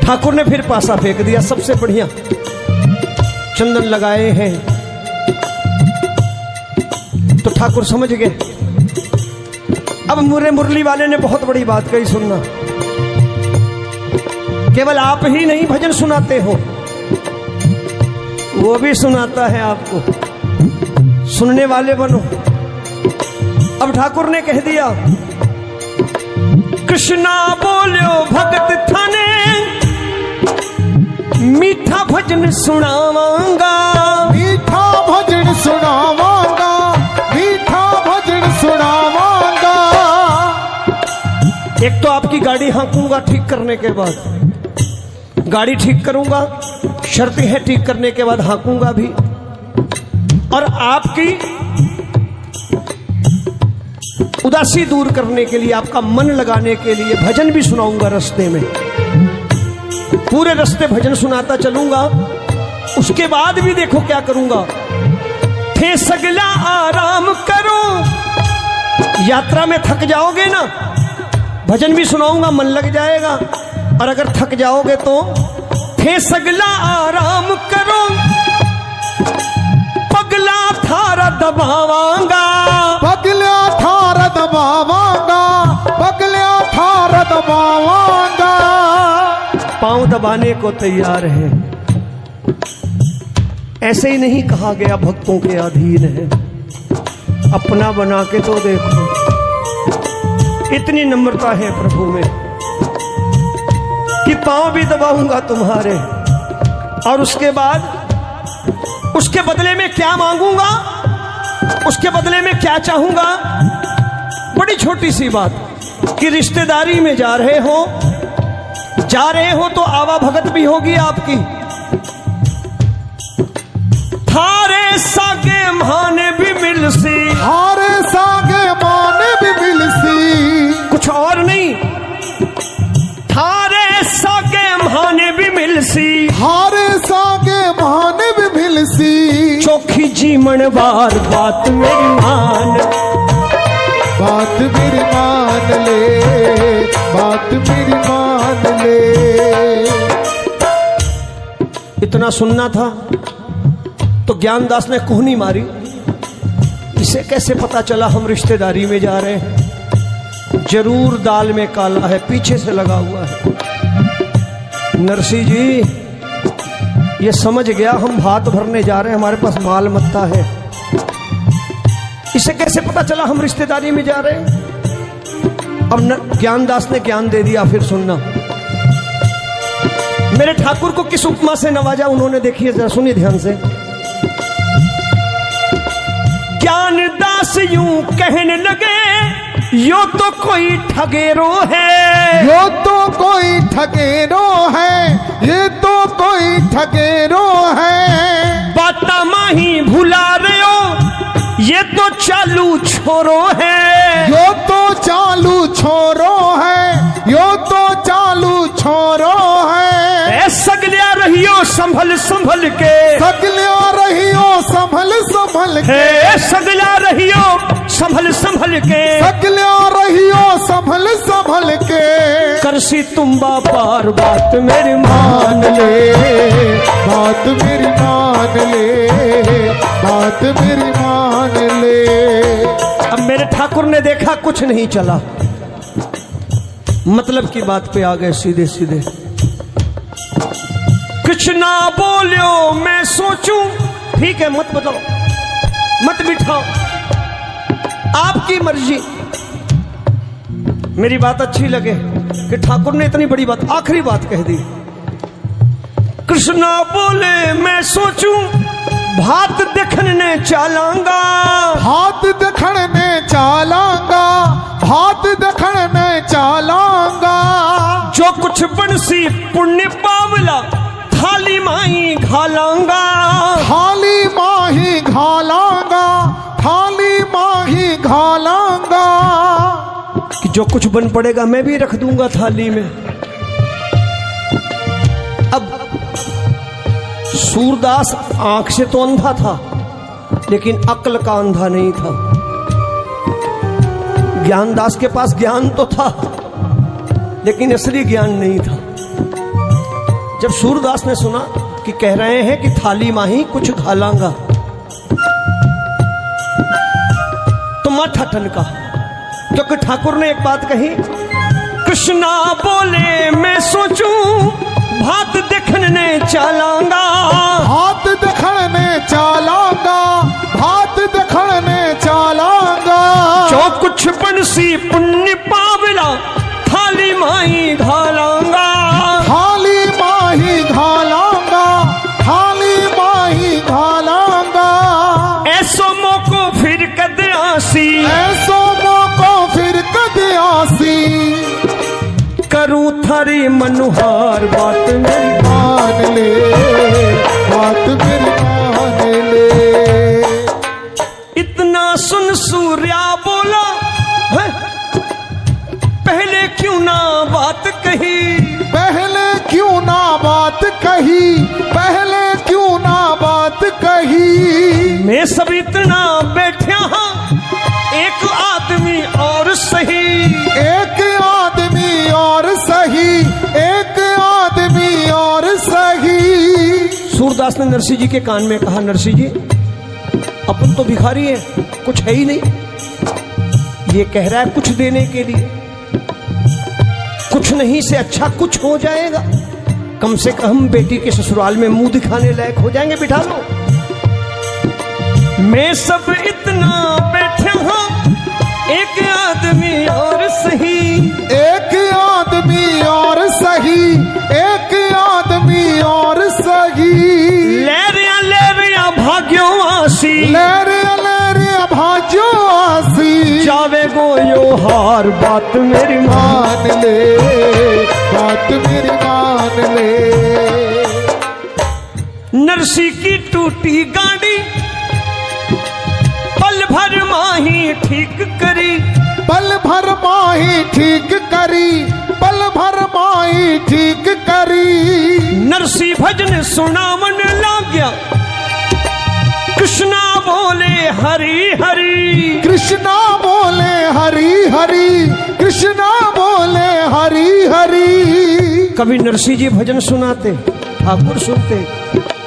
ठाकुर ने फिर पासा फेंक दिया, सबसे बढ़िया चंदन लगाए हैं। तो ठाकुर समझ गए। अब मुरली वाले ने बहुत बड़ी बात कही, सुनना। केवल आप ही नहीं भजन सुनाते हो, वो भी सुनाता है आपको, सुनने वाले बनो। अब ठाकुर ने कह दिया, कृष्णा बोलो भगत थाने, मीठा भजन सुनावांगा, मीठा भजन सुनावांगा, मीठा भजन सुनावांगा। एक तो आपकी गाड़ी हाँकूंगा ठीक करने के बाद, गाड़ी ठीक करूंगा, शर्त है ठीक करने के बाद हाँकूंगा भी, और आपकी उदासी दूर करने के लिए, आपका मन लगाने के लिए भजन भी सुनाऊंगा रास्ते में। पूरे रास्ते भजन सुनाता चलूंगा। उसके बाद भी देखो क्या करूंगा, थे सगला आराम करो। यात्रा में थक जाओगे ना, भजन भी सुनाऊंगा, मन लग जाएगा। और अगर थक जाओगे तो थे सगला आराम करो, पगला थारा दबावांगा, पगला थार दबावांगा, पगला थार दबावांगा। पांव दबाने को तैयार है। ऐसे ही नहीं कहा गया भक्तों के अधीन है, अपना बना के तो देखो। इतनी नम्रता है प्रभु में कि पांव भी दबाऊंगा तुम्हारे, और उसके बाद उसके बदले में क्या मांगूंगा, उसके बदले में क्या चाहूंगा। बड़ी छोटी सी बात कि रिश्तेदारी में जा रहे हो तो आवा भगत भी होगी आपकी। थारे सागे माने भी मिलसी, हारे सागे माने भी मिलसी। कुछ और नहीं, थारे सागे माने भी मिलसी, हारे सागे माने भी मिलसी। चौखी जीवन बार बात मेरी मान, बात मेरी मान ले, बात मेरी मान ले। इतना सुनना था तो ज्ञानदास ने कोहनी मारी, इसे कैसे पता चला हम रिश्तेदारी में जा रहे हैं। जरूर दाल में काला है, पीछे से लगा हुआ है। नरसी जी ये समझ गया हम भात भरने जा रहे हैं, हमारे पास माल मत्ता है। इसे कैसे पता चला हम रिश्तेदारी में जा रहे हैं। अब ज्ञानदास ने ज्ञान दे दिया। फिर सुनना, मेरे ठाकुर को किस उपमा से नवाजा उन्होंने, देखिए जरा, सुनिए ध्यान से। ज्ञानदास यूं कहने लगे, यो तो कोई ठगेरो है, यो तो कोई ठगेरो है, ये तो कोई ठगेरो है। बाता माही भुला रहे हो, ये तो चालू छोरो है। यो तो चालू छोरो है, यो तो चालू छोरो है। ए सगलिया रहियो संभल संभल के, सगलिया रहियो संभल संभल के, हे सगलिया रहियो संभल संभल के, सगलिया रहियो संभल संभल के। करसी तुम बापार बात मेरी मान ले, बात मेरी मान ले, बात मेरी मान ले। अब मेरे ठाकुर ने देखा कुछ नहीं चला, मतलब की बात पे आ गए सीधे सीधे। कुछ ना बोलियो मैं सोचूं, ठीक है मत बताओ, मत बिठाओ, आपकी मर्जी। मेरी बात अच्छी लगे कि ठाकुर ने इतनी बड़ी बात, आखिरी बात कह दी। कृष्णा बोले मैं सोचूं, भात देखने चालांगा, भात देखने चालांगा, भात देखने चालांगा। जो कुछ बंसी पुण्य पावला, थाली माही घालांगा, थाली माही घालांगा, थाली माही घालांगा। कि जो कुछ बन पड़ेगा मैं भी रख दूंगा थाली में। अब सूरदास आंख से तो अंधा था, लेकिन अक्ल का अंधा नहीं था। ज्ञानदास के पास ज्ञान तो था, लेकिन असली ज्ञान नहीं था। जब सूरदास ने सुना कि कह रहे हैं कि थाली माही कुछ घालांगा, तो माथा ठनका, क्योंकि ठाकुर ने एक बात कही, कृष्णा बोले मैं सोचूं, भात देखने चालांगा, भात देखने चालांगा, भात देखने चालांगा। जो कुछ बंसी पुण्य पावला, थाली माही घालांगा, थाली माही घालांगा, थाली माही घालांगा। ऐसो मौको फिर कद आसी, ऐसो मौको फिर कद आसी। करूं थारी मनुहार बात मेरी मान ले, बात मेरी मान ले। इतना सुन सूर्या बोला, है? पहले क्यों ना बात कही, पहले क्यों ना बात कही, पहले क्यों ना बात कही। मैं सब इतना बैठा हाँ, एक आदमी और सही, एक आदमी और सही, एक आदमी और सही। सूरदास ने नरसिंह जी के कान में कहा, नरसिंह जी अपन तो भिखारी है, कुछ है ही नहीं। ये कह रहा है कुछ देने के लिए, कुछ नहीं से अच्छा कुछ हो जाएगा, कम से कम बेटी के ससुराल में मुंह दिखाने लायक हो जाएंगे, बिठा लो। मैं सब इतना बैठा हूं, एक आदमी और सही, एक आदमी और सही, एक आदमी और सही। लहरिया भाग्यो आसी, लहरिया भाग्यो आसी। जावे गो यो हार बात मेरी मान ले, बात मेरी मान ले। नरसी की टूटी गाड़ी, पल भर माही ठीक करी, पल भर माही ठीक करी, पल भर माही ठीक करी। नरसी भजन सुनावन लाग गया, कृष्णा बोले हरि हरि, कृष्णा बोले हरि हरि, कृष्णा बोले हरि हरि। कभी नरसिंह जी भजन सुनाते, ठाकुर सुनते,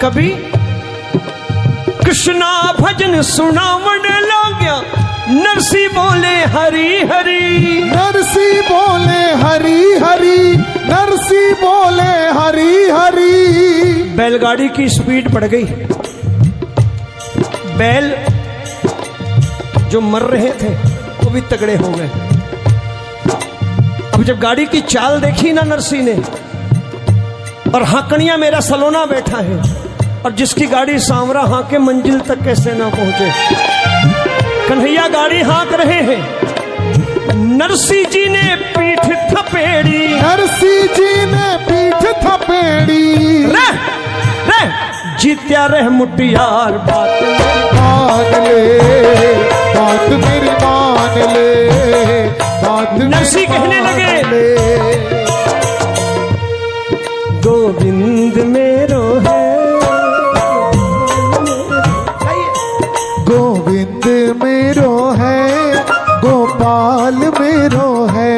कभी कृष्णा भजन सुनावन लग गया, नरसिंह बोले हरि हरि, नरसिंह बोले हरि हरि, नरसिंह बोले हरि हरि। बैलगाड़ी की स्पीड बढ़ गई, बैल जो मर रहे थे वो भी तगड़े हो गए। अब जब गाड़ी की चाल देखी ना नरसिंह ने, और हाकड़िया मेरा सलोना बैठा है, और जिसकी गाड़ी सांवरा हाके मंजिल तक कैसे ना पहुंचे। कन्हैया गाड़ी हाँक रहे हैं, नरसी जी ने पीठ थपेड़ी, नरसी जी ने पीठ थपेड़ी, रह जीत्या रह मुटियार बात मान ले, बात मेरी मान ले, बात नरसी कहने लगे, गोविंद मेरो है, गोविंद मेरो है, गोपाल मेरो है,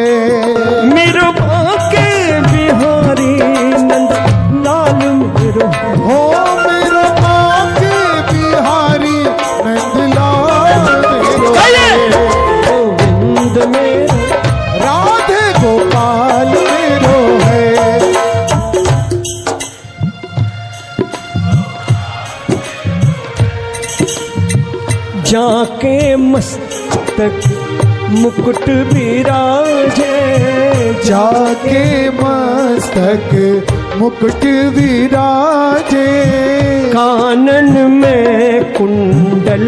मेरो बाके बिहारी नंद लाल मेरो हो मेरो बाके बिहारी नंदलाल मेरो है, गोविंद मेरो राधे गोपाल मेरो है। जाके मस्तक मुकुट विराजे, जाके मस्तक मुकुट विराजे, कानन में कुंडल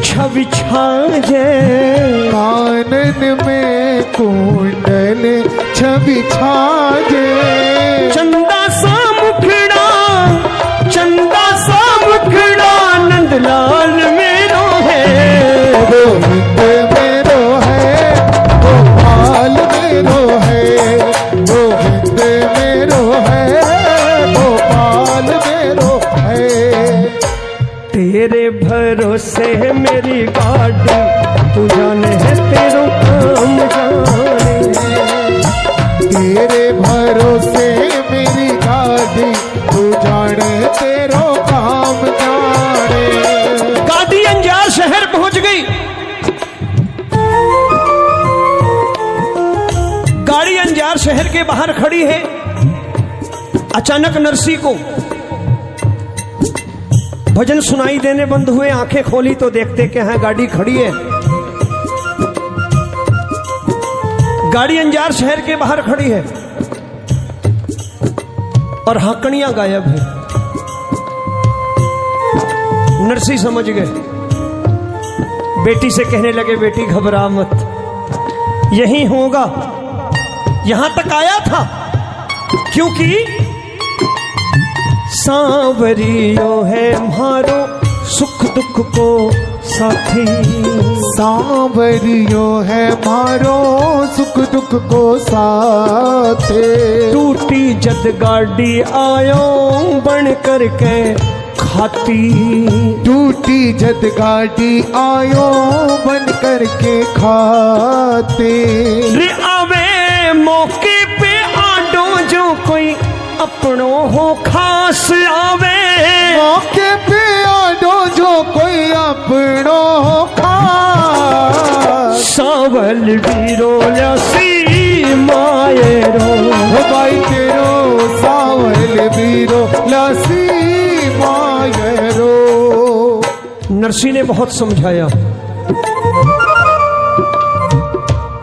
छवि छाजे, कानन में कुंडल छवि छाजे, चंदा सा मुखड़ा, चंदा सा मुखड़ा नंदलाल मेरो है, गोविंद मेरो है, गोपाल मेरो है, गोविंद मेरो है, गोपाल मेरो है। तेरे भरोसे मेरी गाड़ी, तू जाने है तेरो काम जाने, तेरे भरोसे मेरी गाड़ी, तू जाने तेरो काम जाने। गाड़ी अंजार शहर पहुंच गई, गाड़ी अंजार शहर के बाहर खड़ी है। अचानक नरसी को भजन सुनाई देने बंद हुए, आंखें खोली तो देखते कि हाँ गाड़ी खड़ी है। गाड़ी अंजार शहर के बाहर खड़ी है और हाकड़ियां गायब है। नरसी समझ गए, बेटी से कहने लगे, बेटी घबरा मत, यही होगा, यहां तक आया था क्योंकि सांवरियो है मारो सुख दुख को साथी, सांवरियो है मारो सुख दुख को साथे, टूटी जद गाड़ी आयो बन करके खाती, टूटी जद गाड़ी आयो बन करके खाते, रे आवे मौके पे आडो जो कोई अपनो हो खास आवे, मौके पे आडो जो कोई अपनो हो खास, सावल वीरो लसी मायरो, हो भाई तेरो सावल वीरो लसी मायरो। नरसी ने बहुत समझाया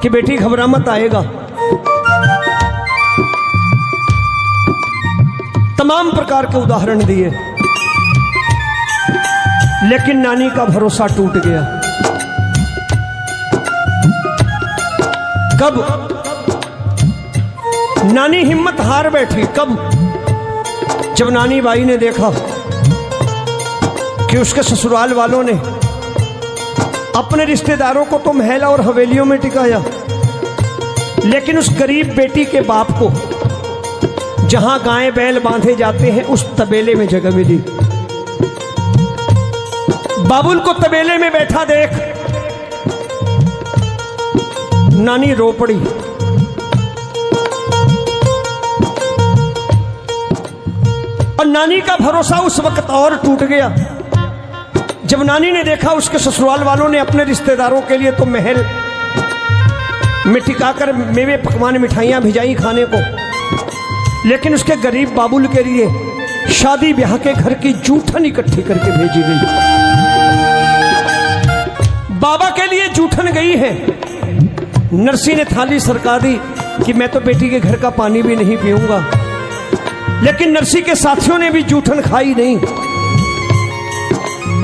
कि बेटी घबरा मत, आएगा। तमाम प्रकार के उदाहरण दिए, लेकिन नानी का भरोसा टूट गया। कब नानी हिम्मत हार बैठी, कब जब नानी बाई ने देखा कि उसके ससुराल वालों ने अपने रिश्तेदारों को तो महल और हवेलियों में टिकाया, लेकिन उस गरीब बेटी के बाप को जहां गाय बैल बांधे जाते हैं उस तबेले में जगह मिली। बाबुल को तबेले में बैठा देख नानी रो पड़ी। और नानी का भरोसा उस वक्त और टूट गया जब नानी ने देखा उसके ससुराल वालों ने अपने रिश्तेदारों के लिए तो महल में टिकाकर मेवे पकवान मिठाइयां भिजाई खाने को, लेकिन उसके गरीब बाबुल के लिए शादी ब्याह के घर की जूठन इकट्ठी करके भेजी गई। बाबा के लिए जूठन गई है। नरसी ने थाली सरका दी कि मैं तो बेटी के घर का पानी भी नहीं पीऊंगा, लेकिन नरसी के साथियों ने भी जूठन खाई नहीं,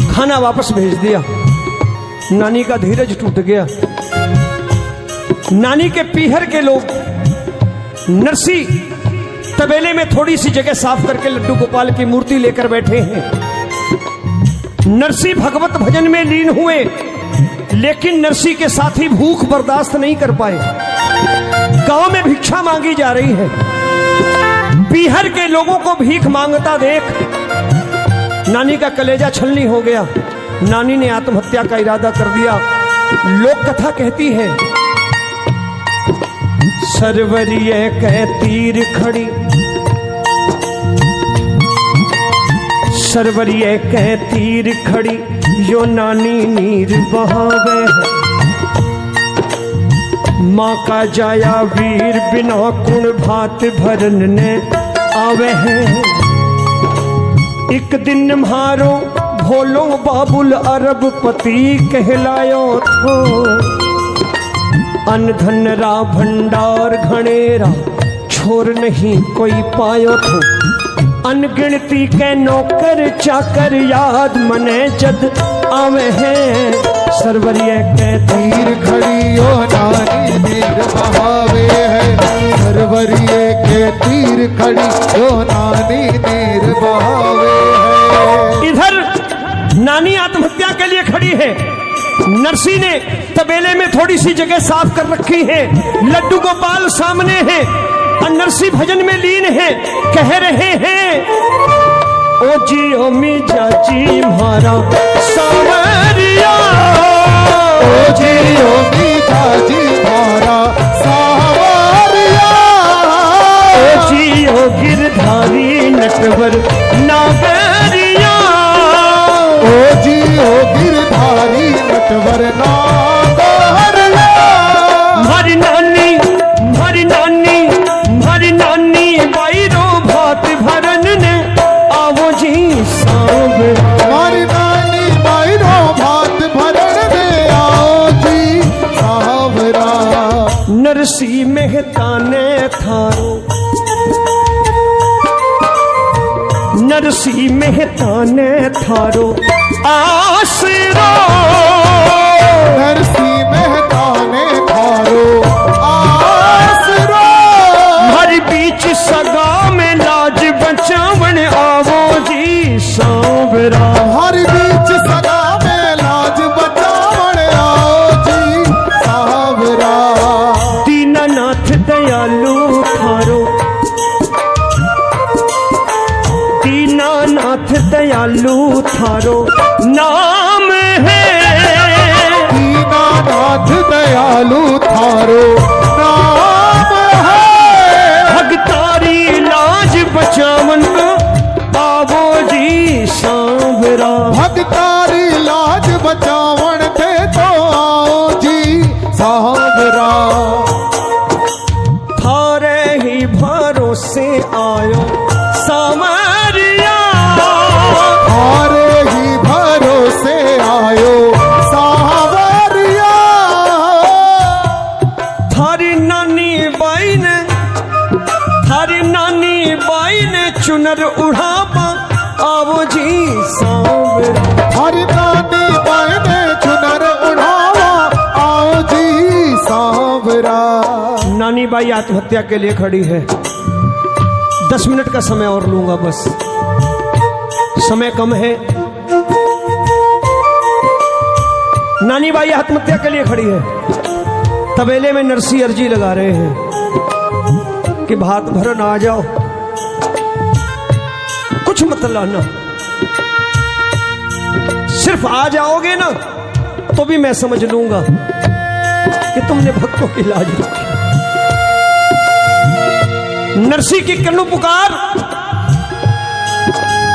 खाना वापस भेज दिया। नानी का धीरज टूट गया। नानी के पीहर के लोग नरसी तबेले में थोड़ी सी जगह साफ करके लड्डू गोपाल की मूर्ति लेकर बैठे हैं। नरसी भगवत भजन में लीन हुए, लेकिन नरसी के साथी भूख बर्दाश्त नहीं कर पाए। गांव में भिक्षा मांगी जा रही है। पीहर के लोगों को भीख मांगता देख नानी का कलेजा छलनी हो गया। नानी ने आत्महत्या का इरादा कर दिया। लोक कथा कहती है, सरवरिय कह तीर खड़ी, सरवरिय कह तीर खड़ी, यो नानी नीर बहावे है। माँ का जाया वीर बिना कुण भात भरन ने आवे है। एक दिन म्हारो भोलो बाबुल अरबपति कहलायो थो, अन धन रा भंडार घनेरा छोर नहीं कोई पायो थो। अनगिनती के नौकर चाकर याद मने जद आवे हैं। सरवरिय के तीर खड़ी ओ नानी नीर बहावे है। सरवरिय के तीर खड़ी ओ नानी नीर बहावे है। इधर नानी आत्महत्या के लिए खड़ी है। नरसी ने तबेले में थोड़ी सी जगह साफ कर रखी है। लड्डू गोपाल सामने है और नरसी भजन में लीन है। कह रहे हैं, ओ जी ओ मी चाची म्हारा सावरिया, ओ जी ओ मी चाची म्हारा सावरिया, ओ जी ओ गिरधारी नटवर नागरिया, ओ जी ओ गिरधारी नटवर नागरिया। मारी नानी, मारी नानी, मारी नानी बाईरो भात भरन ने आवो जी सांवरा। मारी नानी बाईरो भात भरन ने आओ जी सांवरा। नरसी मेहता ने थारो, नरसी मेहता ने थारो आसरो। नरसी मेहता ने थारो आसरो। हर बीच सगा में लाज बचावन आवो जी सांवरा। हर बीच सदा में लाज बचावन आओ जी सांवरा। दीनानाथ दयालु थारो, दीनानाथ दयालु थारो नाम है। दीनानाथ दयालु थारो नाम है। भगतारी लाज बचावन को आवो जी सांवरा। भगतारी लाज बचावन थे तो आओ जी सांवरा। थारे ही भरोसे आयो सांवरिया, थारे ही भरोसे आयो सांवरिया। थारी नानी बाई ने, थारी नानी बाई ने चुनर उड़ापा आवो जी सांवरा। हरि नानी बहने चुनर उड़ावा आओ जी सांवरा। नानी बाई आत्महत्या के लिए खड़ी है। 10 मिनट का समय और लूंगा, बस समय कम है। नानी बाई आत्महत्या के लिए खड़ी है। तबेले में नरसी अर्जी लगा रहे हैं कि भात भरन आ जाओ, कुछ मत लाना, सिर्फ आ जाओगे ना तो भी मैं समझ लूंगा कि तुमने भक्तों की लाज रखी। नरसी की कन्नू पुकार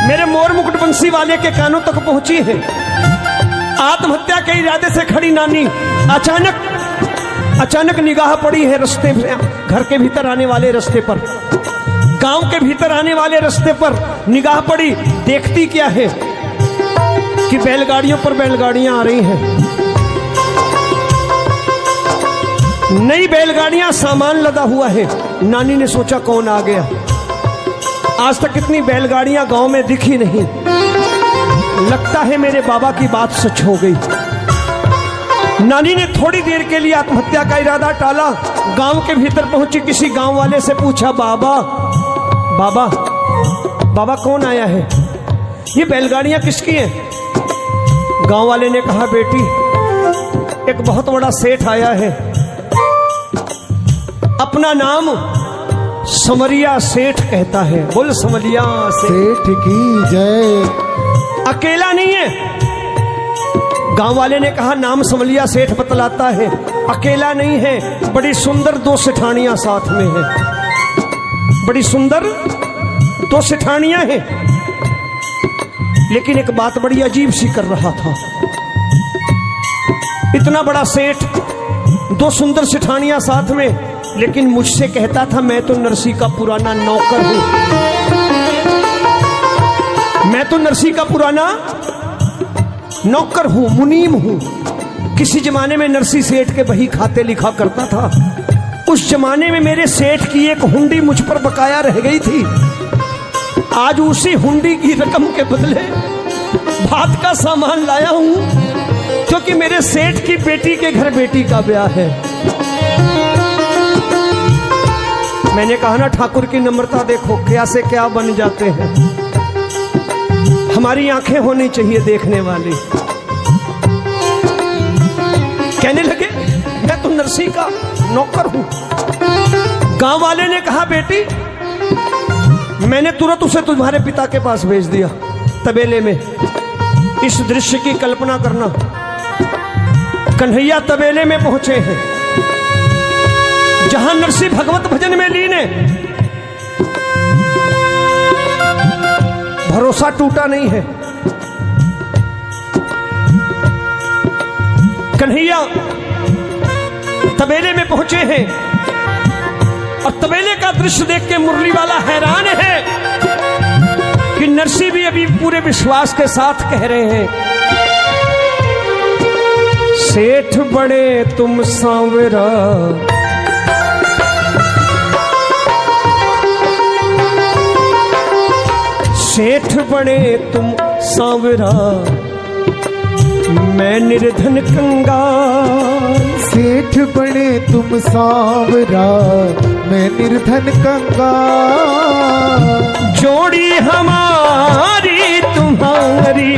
मेरे मोर मुकुट बंसी वाले के कानों तक पहुंची है। आत्महत्या के इरादे से खड़ी नानी अचानक निगाह पड़ी है रास्ते में, घर के भीतर आने वाले रास्ते पर, गांव के भीतर आने वाले रास्ते पर निगाह पड़ी। देखती क्या है कि बैलगाड़ियों पर बैलगाड़ियां आ रही हैं। नई बैलगाड़ियां, सामान लदा हुआ है। नानी ने सोचा कौन आ गया। आज तक इतनी बैलगाड़ियां गांव में दिखी नहीं। लगता है मेरे बाबा की बात सच हो गई। नानी ने थोड़ी देर के लिए आत्महत्या का इरादा टाला। गांव के भीतर पहुंची, किसी गांव वाले से पूछा, बाबा बाबा बाबा कौन आया है, ये बैलगाड़ियां किसकी हैं? गांव वाले ने कहा, बेटी एक बहुत बड़ा सेठ आया है, अपना नाम समरिया सेठ कहता है। बोल समरिया सेठ की जय। अकेला नहीं है। गांव वाले ने कहा, नाम समरिया सेठ बतलाता है, अकेला नहीं है, बड़ी सुंदर 2 सेठानियां साथ में हैं, बड़ी सुंदर 2 सेठानियां हैं। लेकिन एक बात बड़ी अजीब सी कर रहा था, इतना बड़ा सेठ, 2 सुंदर सेठानियां साथ में, लेकिन मुझसे कहता था मैं तो नरसी का पुराना नौकर हूं, मैं तो नरसी का पुराना नौकर हूं, मुनीम हूं। किसी जमाने में नरसी सेठ के बही खाते लिखा करता था। उस जमाने में मेरे सेठ की एक हुंडी मुझ पर बकाया रह गई थी। आज उसी हुंडी की रकम के बदले भात का सामान लाया हूं, क्योंकि मेरे सेठ की बेटी के घर बेटी का ब्याह है। मैंने कहा ना, ठाकुर की नम्रता देखो, क्या से क्या बन जाते हैं। हमारी आंखें होनी चाहिए देखने वाली। कहने लगे, मैं तो नरसी का नौकर हूं। गांव वाले ने कहा, बेटी मैंने तुरंत उसे तुम्हारे पिता के पास भेज दिया तबेले में। इस दृश्य की कल्पना करना, कन्हैया तबेले में पहुंचे हैं, जहां नरसी भगवत भजन में लीन है। भरोसा टूटा नहीं है। कन्हैया तबेले में पहुंचे हैं और तबेले का दृश्य देख के मुरली वाला हैरान है कि नरसी भी अभी पूरे विश्वास के साथ कह रहे हैं, सेठ बड़े तुम सांवरा, सेठ बड़े तुम सांवरा, मैं निर्धन कंगाल। सेठ बड़े तुम सांवरा, मैं निर्धन कंगाल। जोड़ी हमारी तुम्हारी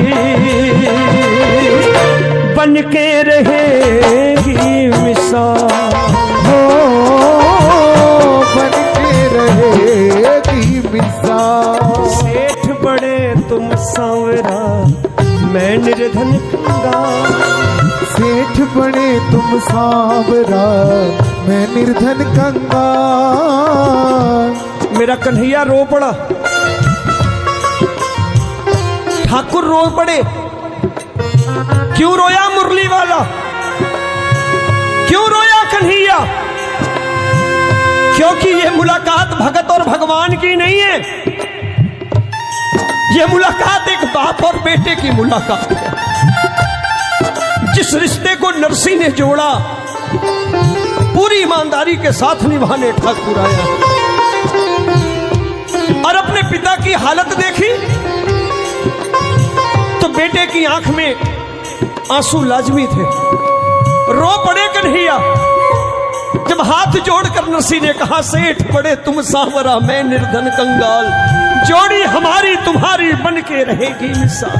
बन के रहेगी मिसाल, हो बन के रहेगी मिसाल। सेठ बड़े तुम सांवरा, मैं निर्धन कंगाल। सेठ बड़े तुम सांवरा, मैं निर्धन कंगाल। मेरा कन्हैया रो पड़ा, ठाकुर रो पड़े। क्यों रोया मुरली वाला, क्यों रोया कन्हैया? क्योंकि ये मुलाकात भगत और भगवान की नहीं है, ये मुलाकात एक बाप और बेटे की मुलाकात है। जिस रिश्ते को नरसी ने जोड़ा, पूरी ईमानदारी के साथ निभाने ठाकुर आया। और अपने पिता की हालत देखी तो बेटे की आंख में आंसू लाजमी थे। रो पड़े कन्हैया जब हाथ जोड़कर नरसी ने कहा, सेठ बड़े तुम सांवरा, मैं निर्धन कंगाल। जोड़ी हमारी तुम्हारी बन के रहेगी मिसाल।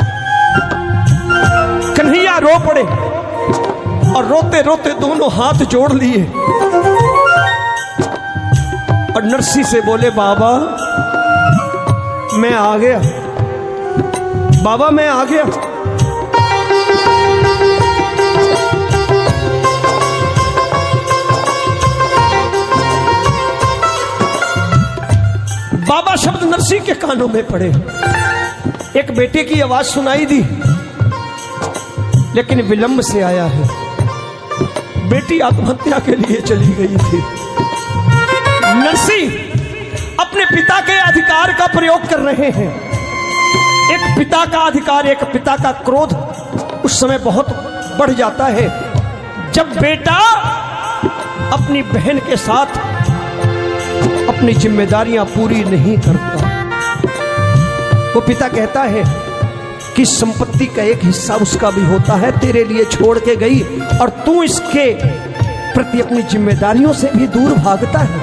कन्हैया रो पड़े और रोते रोते दोनों हाथ जोड़ लिए और नरसी से बोले, बाबा मैं आ गया, बाबा मैं आ गया। बाबा शब्द नरसी के कानों में पड़े। एक बेटे की आवाज सुनाई दी, लेकिन विलंब से आया है। बेटी आत्महत्या के लिए चली गई थी। नरसी अपने पिता के अधिकार का प्रयोग कर रहे हैं। एक पिता का अधिकार, एक पिता का क्रोध उस समय बहुत बढ़ जाता है जब बेटा अपनी बहन के साथ अपनी जिम्मेदारियां पूरी नहीं करता। वो पिता कहता है, कि संपत्ति का एक हिस्सा उसका भी होता है, तेरे लिए छोड़ के गई और तू इसके प्रति अपनी जिम्मेदारियों से भी दूर भागता है।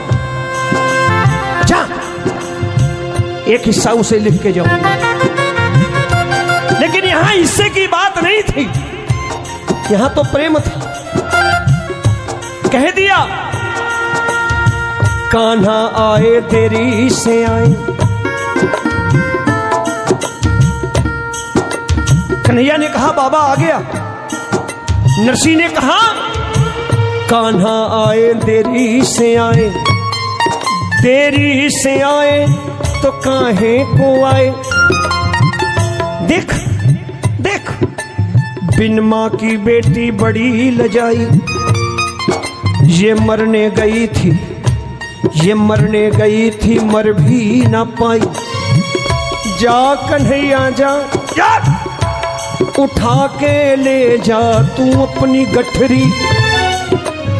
जा, एक हिस्सा उसे लिख के जाओ। लेकिन यहां हिस्से की बात नहीं थी, यहां तो प्रेम था। कह दिया कान्हा आए देरी से आए। कन्हैया ने कहा बाबा आ गया। नरसी ने कहा कान्हा आए देरी से आए, देरी से आए तो काहे को आए। देख देख, बिन माँ की बेटी बड़ी लजाई, ये मरने गई थी, ये मरने गई थी, मर भी ना पाई। जा कन्हैया जा, जा उठा के ले जा तू अपनी गठरी,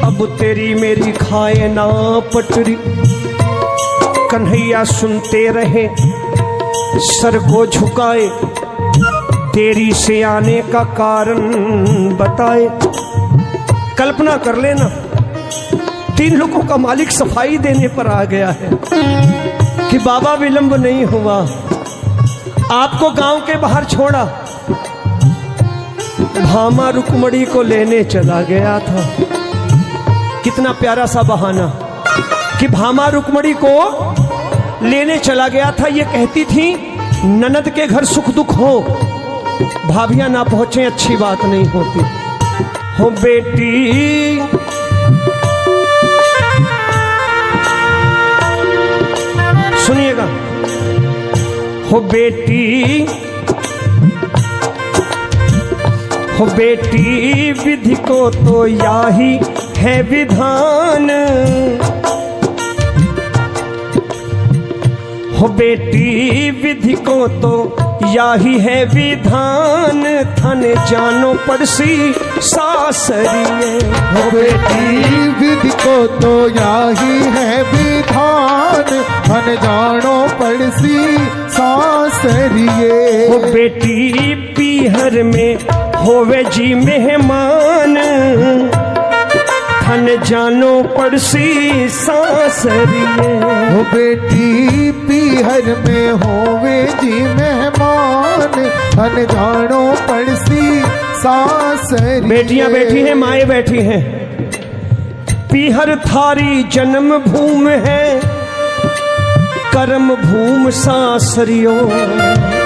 अब तेरी मेरी खाए ना पटरी। कन्हैया सुनते रहे, सर को झुकाए, देरी से आने का कारण बताए। कल्पना कर लेना, 3 लोगों का मालिक सफाई देने पर आ गया है कि बाबा विलंब नहीं हुआ, आपको गांव के बाहर छोड़ा, भामा रुक्मणी को लेने चला गया था। कितना प्यारा सा बहाना कि भामा रुक्मणी को लेने चला गया था। ये कहती थी ननद के घर सुख दुख हो, भाभियां ना पहुंचे अच्छी बात नहीं होती। हो बेटी सुनिएगा, हो बेटी, हो बेटी विधि को तो याही है विधान, हो बेटी विधि को तो याही है विधान, थन जानो पड़सी सासरिये। हो बेटी विधि को तो याही है विधान, थन जानो पड़सी सासरिये। हो बेटी पीहर में होवे जी मेहमान, थन जानो पड़सी सासरिये। हो बेटी पीहर में होवे जी मेहमान, थन जानो पड़सी सासरिये। बेटियां बैठी हैं, माएँ बैठी हैं। पीहर थारी जन्म भूम है, कर्म भूम सासरियो।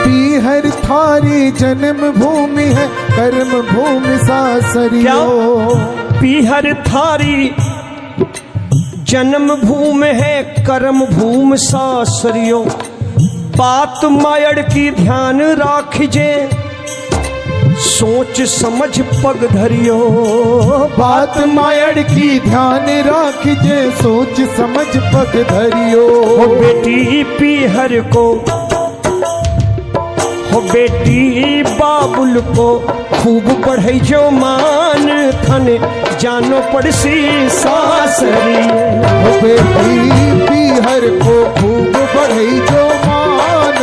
पीहर थारी जन्म भूमि है, कर्म भूमि सासरियो। पीहर थारी जन्म भूमि है, कर्म भूम सासरियो। बात मायड़ की ध्यान राखिजे, सोच समझ पग धरियो। बात मायड़ की ध्यान राखिजे, सोच समझ पग धरियो। हो बेटी पीहर को, हो बेटी बाबुल को खूब बढ़ई जो मान, थन जानो पड़सी सासरिये। हो बेटी पीहर को खूब बढ़ई जो मान,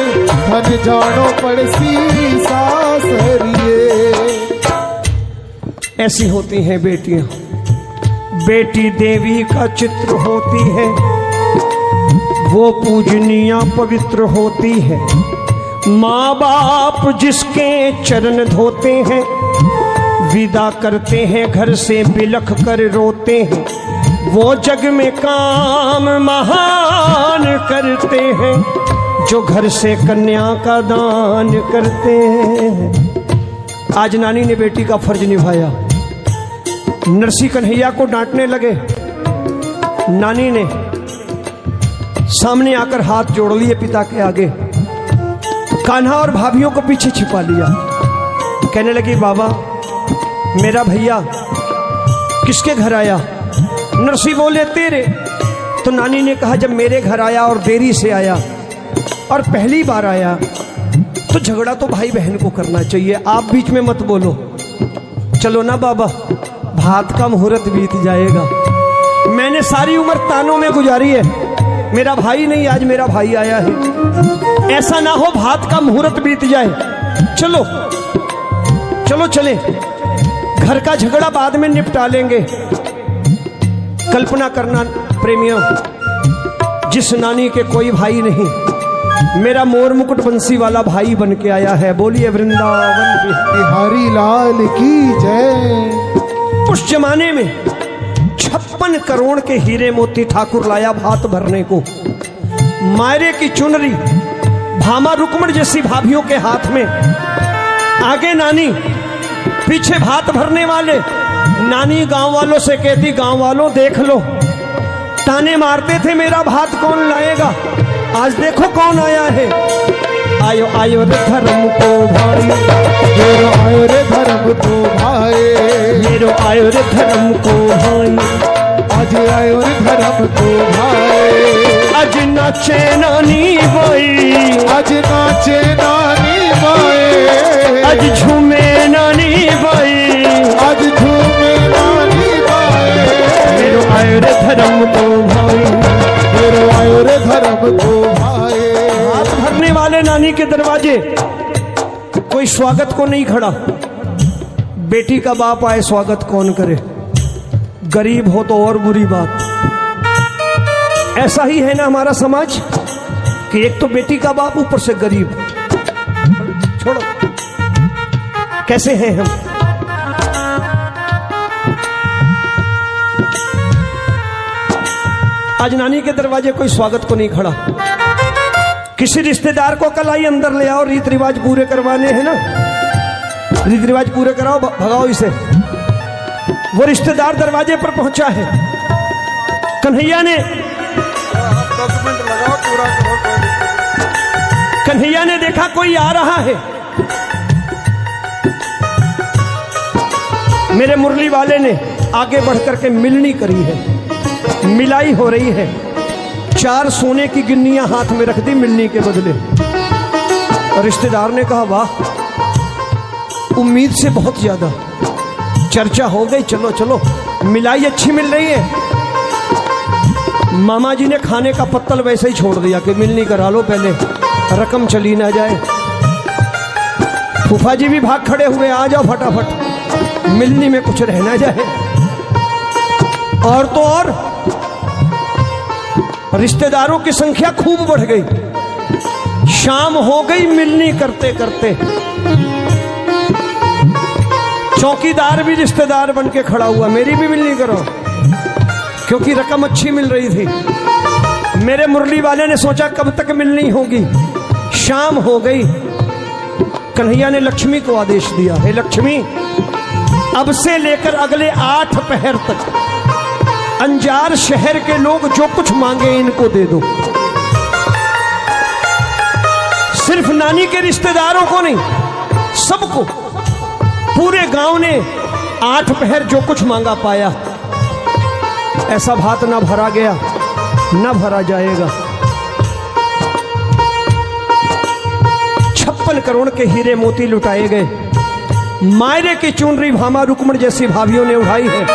थन जानो पड़सी सासरिये। ऐसी होती हैं बेटियां। बेटी देवी का चित्र होती है, वो पूजनीय पवित्र होती है। माँ बाप जिसके चरण धोते हैं, विदा करते हैं घर से बिलख कर रोते हैं, वो जग में काम महान करते हैं, जो घर से कन्या का दान करते हैं। आज नानी ने बेटी का फर्ज निभाया। नरसी कन्हैया को डांटने लगे, नानी ने सामने आकर हाथ जोड़ लिए पिता के आगे, कान्हा और भाभियों को पीछे छिपा लिया। कहने लगी बाबा मेरा भैया किसके घर आया? नरसी बोले तेरे। तो नानी ने कहा जब मेरे घर आया और देरी से आया और पहली बार आया तो झगड़ा तो भाई बहन को करना चाहिए, आप बीच में मत बोलो। चलो ना बाबा, भात का मुहूर्त बीत जाएगा। मैंने सारी उम्र तानों में गुजारी है, मेरा भाई नहीं आज मेरा भाई आया है, ऐसा ना हो भात का मुहूर्त बीत जाए चलो चलो चले, घर का झगड़ा बाद में निपटा लेंगे। कल्पना करना प्रेमियों, जिस नानी के कोई भाई नहीं, मेरा मोर मुकुट बंसी वाला भाई बन के आया है। बोलिए वृंदावन बिहारी लाल की जय। उस जमाने में 56 करोड़ के हीरे मोती ठाकुर लाया भात भरने को। मायरे की चुनरी भामा रुक्मण जैसी भाभियों के हाथ में, आगे नानी, पीछे भात भरने वाले। नानी गांव वालों से कहती, गांव वालों देख लो, ताने मारते थे मेरा भात कौन लाएगा, आज देखो कौन आया है। आयो आयो रे धर्म को भाई, मेरो आयो रे धर्म को भाई, मेरो आयो रे धर्म को भाई, आज आयो रे धर्म को भाई। आज नाचे नानी बाई, आज नाचे नानी बाई, आज झूमे नानी बाई, आज झूमे नानी बाई। मेरो आयो रे धर्म को भाई, मेरो आयो रे धर्म को भाई। हाथ भरने वाले नानी के दरवाजे कोई स्वागत को नहीं खड़ा। बेटी का बाप आए स्वागत कौन करे, गरीब हो तो और बुरी बात। ऐसा ही है ना हमारा समाज कि एक तो बेटी का बाप, ऊपर से गरीब। छोड़ो, कैसे हैं हम। आज नानी के दरवाजे कोई स्वागत को नहीं खड़ा। किसी रिश्तेदार को कल आई अंदर ले आओ, रीत रिवाज पूरे करवाने हैं ना, रीत रिवाज पूरे कराओ, भगाओ इसे। वो रिश्तेदार दरवाजे पर पहुंचा है। कन्हैया ने 10 मिनट लगाओ, पूरा करो। कन्हैया ने देखा कोई आ रहा है। मेरे मुरली वाले ने आगे बढ़कर के मिलनी करी है, मिलाई हो रही है। 4 सोने की गिन्नियां हाथ में रख दी मिलनी के बदले। और रिश्तेदार ने कहा, वाह, उम्मीद से बहुत ज्यादा। चर्चा हो गई, चलो चलो, मिलाई अच्छी मिल रही है। मामा जी ने खाने का पत्तल वैसे ही छोड़ दिया कि मिलनी करा लो पहले, रकम चली ना जाए। फूफा जी भी भाग खड़े हुए, आ जाओ फटाफट, मिलनी में कुछ रहना जाए। और तो और रिश्तेदारों की संख्या खूब बढ़ गई। शाम हो गई मिलनी करते करते। चौकीदार भी रिश्तेदार बन के खड़ा हुआ, मेरी भी मिलनी करो, क्योंकि रकम अच्छी मिल रही थी। मेरे मुरली वाले ने सोचा कब तक मिलनी होगी। शाम हो गई। कन्हैया ने लक्ष्मी को आदेश दिया, हे लक्ष्मी, अब से लेकर अगले 8 पहर तक अंजार शहर के लोग जो कुछ मांगे इनको दे दो। सिर्फ नानी के रिश्तेदारों को नहीं, सबको। पूरे गांव ने 8 पहर जो कुछ मांगा पाया। ऐसा भात ना भरा गया, ना भरा जाएगा। 56 करोड़ के हीरे मोती लुटाए गए। मायरे की चुनरी भामा रुक्मण जैसी भाभियों ने उठाई है।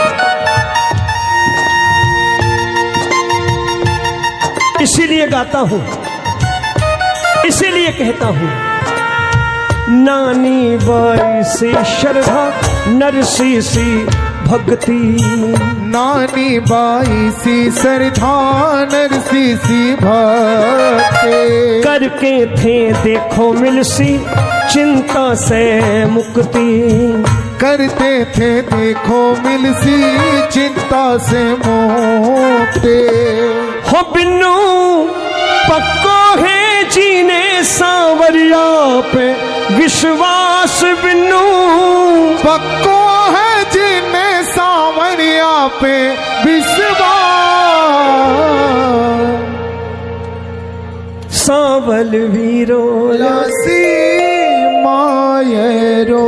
इसीलिए गाता हूं, इसीलिए कहता हूं, नानी बाई से श्रद्धा, नरसी सी भक्ति। नानी बाई सी श्रद्धा, नरसी सी भक्ति। करके थे देखो मिलसी, चिंता से मुक्ति। करते थे देखो मिलसी, चिंता से मुक्ति। हो बिन्नू पक्को है जीने सांवरिया पे विश्वास। बिन्नू पक्को है जीने सांवरिया पे विश्वास। सांवल वीरो लासी मायरो।